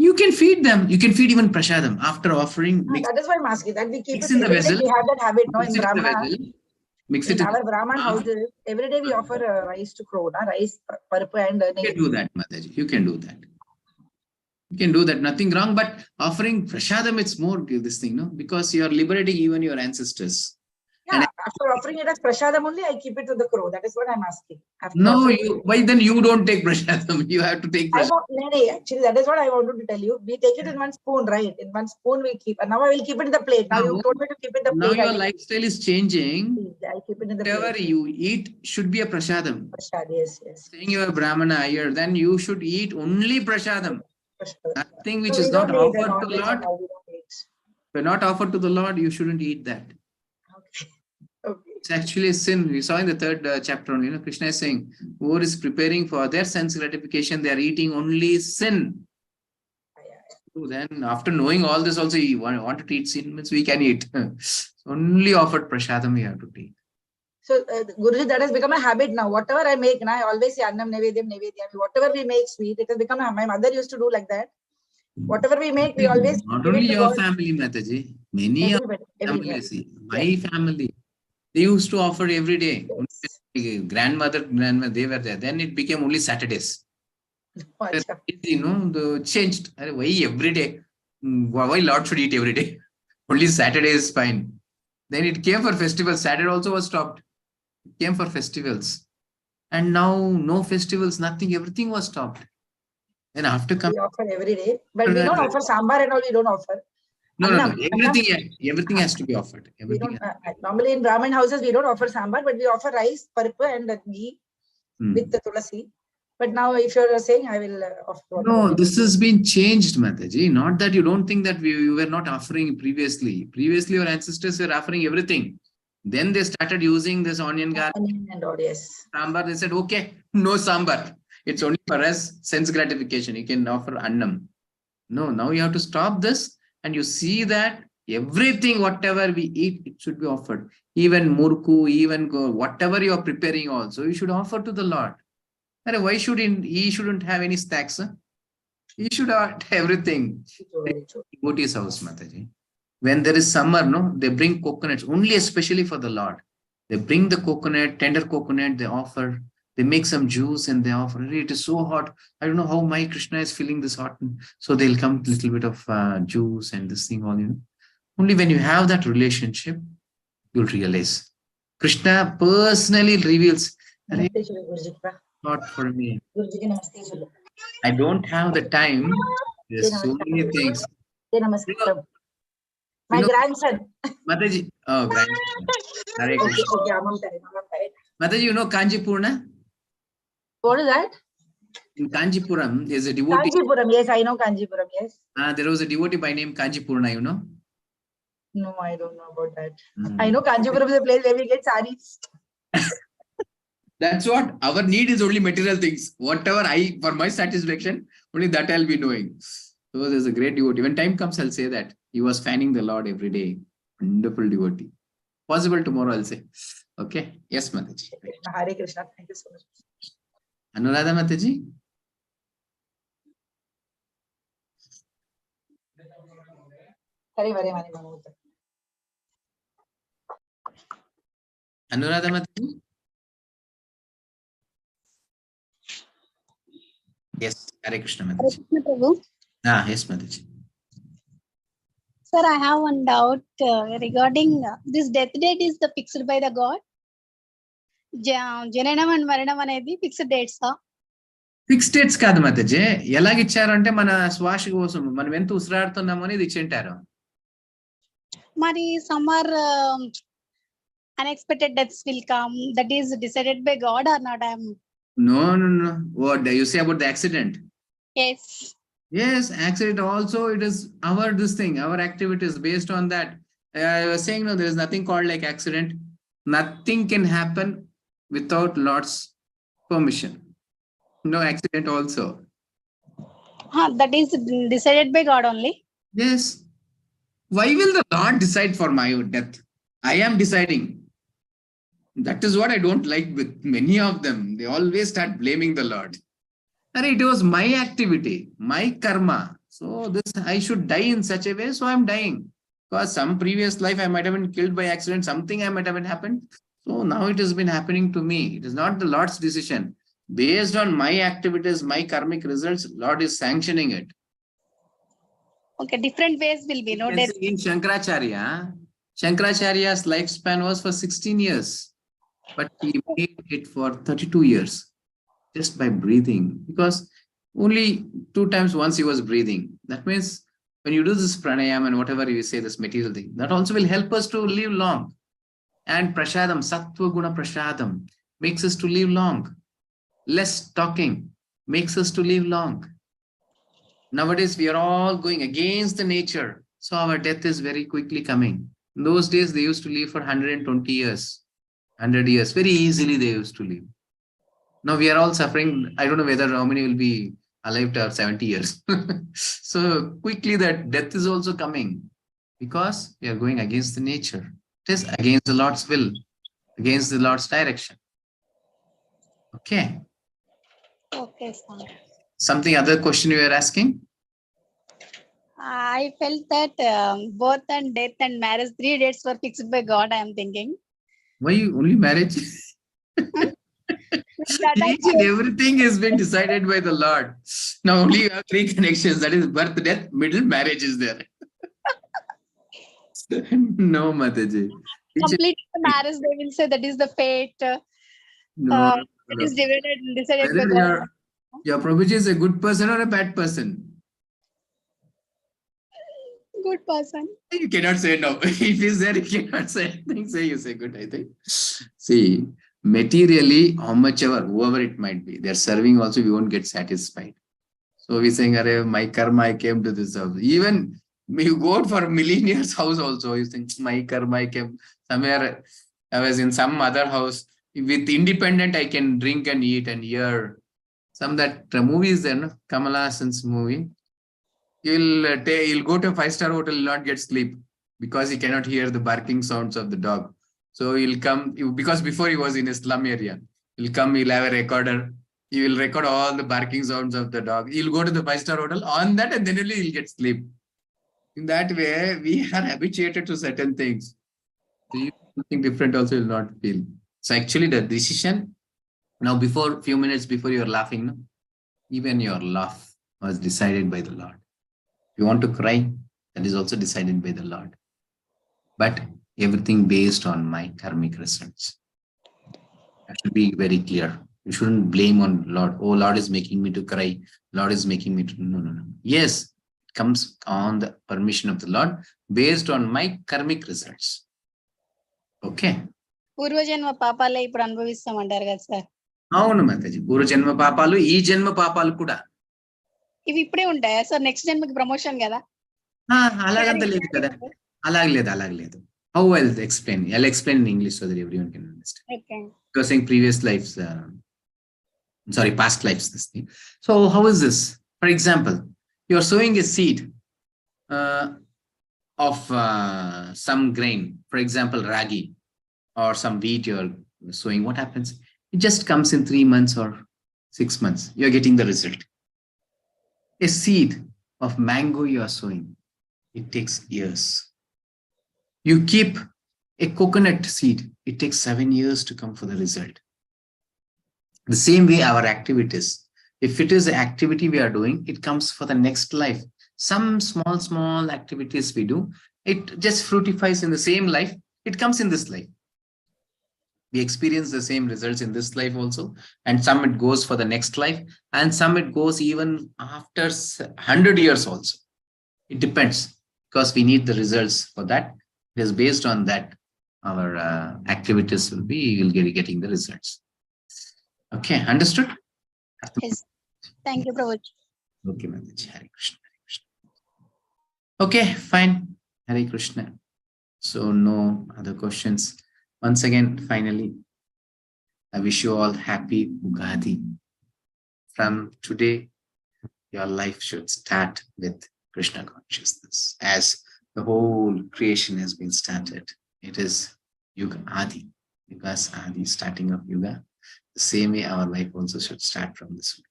You can feed them. You can feed even prashadam after offering. That is why I'm asking. That we keep mix it in the vessel. We have that habit, no? In Brahma, mix it in our Brahman houses, every day we offer rice to crow, rice, parpu, and you can do that, Mataji. You can do that. You can do that. Nothing wrong. But offering prashadam, it's more this thing, no? Because you are liberating even your ancestors. Yeah, after offering it as prashadam only, I keep it to the crow. That is what I'm asking. Why then you don't take prashadam? You have to take prashadam. Actually, that is what I wanted to tell you. We take it in 1 spoon, right? In 1 spoon we keep. And now I will keep it in the plate. Now you told me to keep it in the plate. Now your lifestyle is changing. I keep it in the Whatever plate. you eat should be a prashadam. Yes. Saying you are Brahmana here, then you should eat only prashadam. Nothing which is not offered to the Lord. If you're not offered to the Lord, you shouldn't eat that. Okay. It's actually a sin. We saw in the 3rd chapter only, Krishna is saying, whoever is preparing for their sense gratification, they are eating only sin. So then after knowing all this also, you want to eat sin, means we can eat. Only offered prashadam we have to take. So Guruji, that has become a habit now. Whatever I make, now I always say annam nevedyam. Whatever we make sweet, it has become my mother used to do like that. Whatever we make, we always not only your family, Mataji, many families. My family, they used to offer every day. Grandmother, they were there. Then it became only Saturdays. The changed. Why every day? Why Lord should eat every day? Only Saturday is fine. Then it came for festivals. Saturday also was stopped. It came for festivals. And now no festivals, nothing, everything was stopped. And after We coming, offer every day, but we don't offer sambar and all. We don't offer. no, Annam, everything has to be offered. we Everything. don't normally in Brahmin houses we don't offer sambar, but we offer rice, parippa, and ghee with the tulasi. But now, if you're saying, I will offer whatever. No, this has been changed, Mataji. Not that you don't think that we were not offering previously. Previously, our ancestors were offering everything. Then they started using this onion garlic Onion and all, yes. sambar. They said, okay, no sambar. It's only for us sense gratification. You can offer annam. No, now you have to stop this, and you see that everything, whatever we eat, it should be offered. Even murku, even whatever you are preparing also, you should offer to the Lord. And why should he shouldn't have any snacks? Huh? He should have everything. Very true. Devotee's house, Mataji. When there is summer, no, they bring coconuts only especially for the Lord. They bring the coconut, tender coconut, they offer. They make some juice and they offer. It is so hot. I don't know how my Krishna is feeling this hot. So they'll come a little bit of juice and this thing all, Only when you have that relationship, you'll realize. Krishna personally reveals, not for me. I don't have the time. There's so many things. My grandson. Mataji, oh, grandson. Hare Krishna. Mataji, you know Kanjipurna? What is that? In Kanjipuram, there's a devotee. Kanjipuram, yes, I know Kanjipuram, yes. There was a devotee by name Kanjipurna, you know? No, I don't know about that. I know Kanjipuram is a place where we get saris. That's what our need is, only material things. Whatever for my satisfaction, only that I'll be knowing. So there's a great devotee. When time comes, I'll say that he was fanning the Lord every day. Wonderful devotee. Possible tomorrow, I'll say. Okay. Yes, Mataji. Hare Krishna. Thank you so much. Anuradha Mataji? Anuradha Mataji? Yes, Hare Krishna Mataji. Yes, Mataji. Sir, I have one doubt regarding this death date is the fixed by the God. Jananam and Maranam anedi fixed dates. Fix dates కాదు మతజే, ఎలాగిచ్చారంటే మన శ్వాస కోసం మనం ఎంత ఉసిరాడుతున్నామో అనేది ఇచ్చింటారు. మరి summer unexpected deaths will come. That is decided by God or not? No. What do you say about the accident? Yes. Yes, accident also, it is our activities based on that. I was saying, no, there is nothing called like accident. Nothing can happen without Lord's permission. No accident also. That is decided by God only. Yes. Why will the Lord decide for my death? I am deciding. That is what I don't like with many of them. They always start blaming the Lord. It was my activity, my karma. So this I should die in such a way, so I'm dying. Because some previous life I might have been killed by accident, something I might have been happened. So now it has been happening to me. It is not the Lord's decision. Based on my activities, my karmic results, Lord is sanctioning it. Okay, different ways will be. No death. In Shankaracharya's lifespan was for 16 years, but he made it for 32 years just by breathing, because only 2 times once he was breathing. That means when you do this pranayama and whatever you say, this material thing, that also will help us to live long. And prasadam, sattva guna prasadam, makes us to live long. Less talking makes us to live long. Nowadays, we are all going against the nature. So our death is very quickly coming. In those days, they used to live for 120 years, 100 years. Very easily they used to live. Now we are all suffering. I don't know whether how many will be alive to 70 years. So quickly that death is also coming, because we are going against the nature. It is against the Lord's will, against the Lord's direction. Okay. Okay, sir. Something other question you were asking? I felt that birth and death and marriage, 3 dates were fixed by God, I am thinking. Why only marriage? Each and everything has been decided by the Lord. Now only you have 3 connections. That is birth, death, middle, marriage is there. No, Mataji. Complete marriage, they will say that is the fate. No, It is decided by Whether the your Prabhuji is a good person or a bad person. good person. You cannot say no. If he's there, you cannot say anything. Say you say good, I think. See, materially, how much ever, whoever it might be, they're serving also, we won't get satisfied. So we're saying, Arey, my karma, I came to this house. Even you go out for a millionaire's house also, you think, my karma, I came somewhere. I was in some other house. With independent, I can drink and eat and hear. Some that movie is there, no? Kamala Hassan's movie. You'll go to a 5-star hotel, will not get sleep because he cannot hear the barking sounds of the dog. So he'll come, because before he was in a slum area, he'll come, he'll have a recorder. He will record all the barking sounds of the dog. He'll go to the 5-star hotel on that and then only he'll get sleep. In that way, we are habituated to certain things. So something different also will not feel. So actually the decision, now before, few minutes before you're laughing, no? Even your laugh was decided by the Lord. If you want to cry, that is also decided by the Lord. But everything based on my karmic results. That should be very clear. You shouldn't blame on Lord. Oh, Lord is making me to cry. Lord is making me to... No. Yes, it comes on the permission of the Lord based on my karmic results. Okay. పూర్వజన్మ పాపాలే ఇప్పుడు అనుభవిస్తామంటారు కదా sir. అవును మాతాజీ, పూర్వజన్మ పాపాలు ఈ జన్మ పాపాలు కూడా ఇవి ఇప్పుడే ఉంటాయా సార్? నెక్స్ట్ జన్మకి ప్రమోషన్ కదా? అలాగంత లేదు కదా. అలాగలేదు. How I'll explain? I'll explain in English so that everyone can understand. Okay. Because saying previous lives, past lives, this thing. So how is this? For example, you're sowing a seed of some grain, for example, ragi or some wheat you're sowing. What happens? It just comes in 3 months or 6 months. You're getting the result. A seed of mango you are sowing, it takes years. You keep a coconut seed, it takes 7 years to come for the result. The same way our activities. If it is an activity we are doing, it comes for the next life. Some small activities we do, it just fructifies in the same life. It comes in this life. We experience the same results in this life also. And some it goes for the next life. And some it goes even after 100 years also. It depends because we need the results for that. It is based on that our activities will be, you will be getting the results. Okay, understood? Yes. Thank you, Prabhuji. Okay, Mataji. Hare Krishna. Okay, fine. Hare Krishna. So no other questions. Once again, finally, I wish you all happy Ugadi. From today, your life should start with Krishna consciousness. As the whole creation has been started, it is Yuga Adi. Yuga's Adi, starting of Yuga. The same way our life also should start from this way.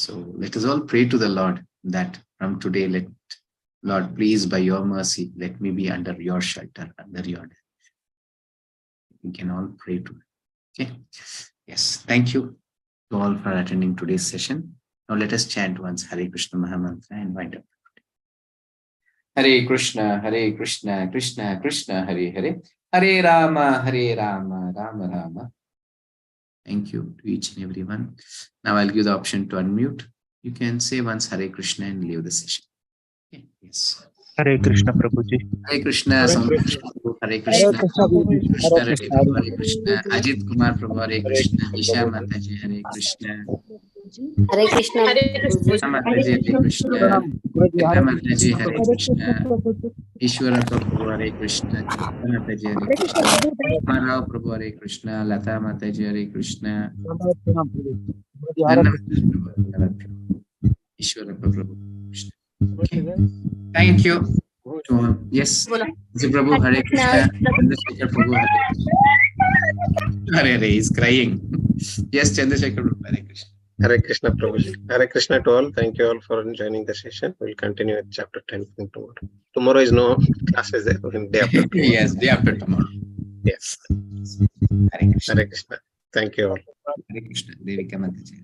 So let us all pray to the Lord that from today, Lord, please, by your mercy, let me be under your shelter, under your direction. We can all pray to it. Okay. Yes. Thank you to all for attending today's session. Now let us chant once Hare Krishna Mahamantra and wind up. Hare Krishna, Krishna Krishna, Hare Hare, Hare Rama, Rama Rama. Thank you to each and everyone. Now I'll give the option to unmute. You can say once Hare Krishna and leave the session. Okay. Yes. Hare Krishna, Prabhuji. Hare Krishna, Hare Krishna, Hare Krishna, Ajit Kumar Prabhu, Hare Krishna, Isha Mataji, Hare Krishna, Hare Krishna. Mataji, Hare Krishna, Gita Mataji, Hare Krishna, Ishwara Prabhu, Hare Krishna, Mataji, Hare Krishna, Marao Prabhu, Hare Krishna, Lata Mataji, Hare Krishna, Ishwara Prabhu. Okay. Thank you. Yes. Prabhu, Hare Krishna. Chandrasekhar Prabhu, Hare Krishna. Hare, he's crying. Yes, Chandrasekhar Prabhu, Hare Krishna. Hare Krishna, Prabhuji. Hare Krishna to all. Thank you all for joining the session. We'll continue with chapter 10 from tomorrow. Tomorrow is no classes there. Day after tomorrow. Yes, day after tomorrow. Yes. Hare Krishna. Hare Krishna. Thank you all. Hare Krishna. Devika Mataji.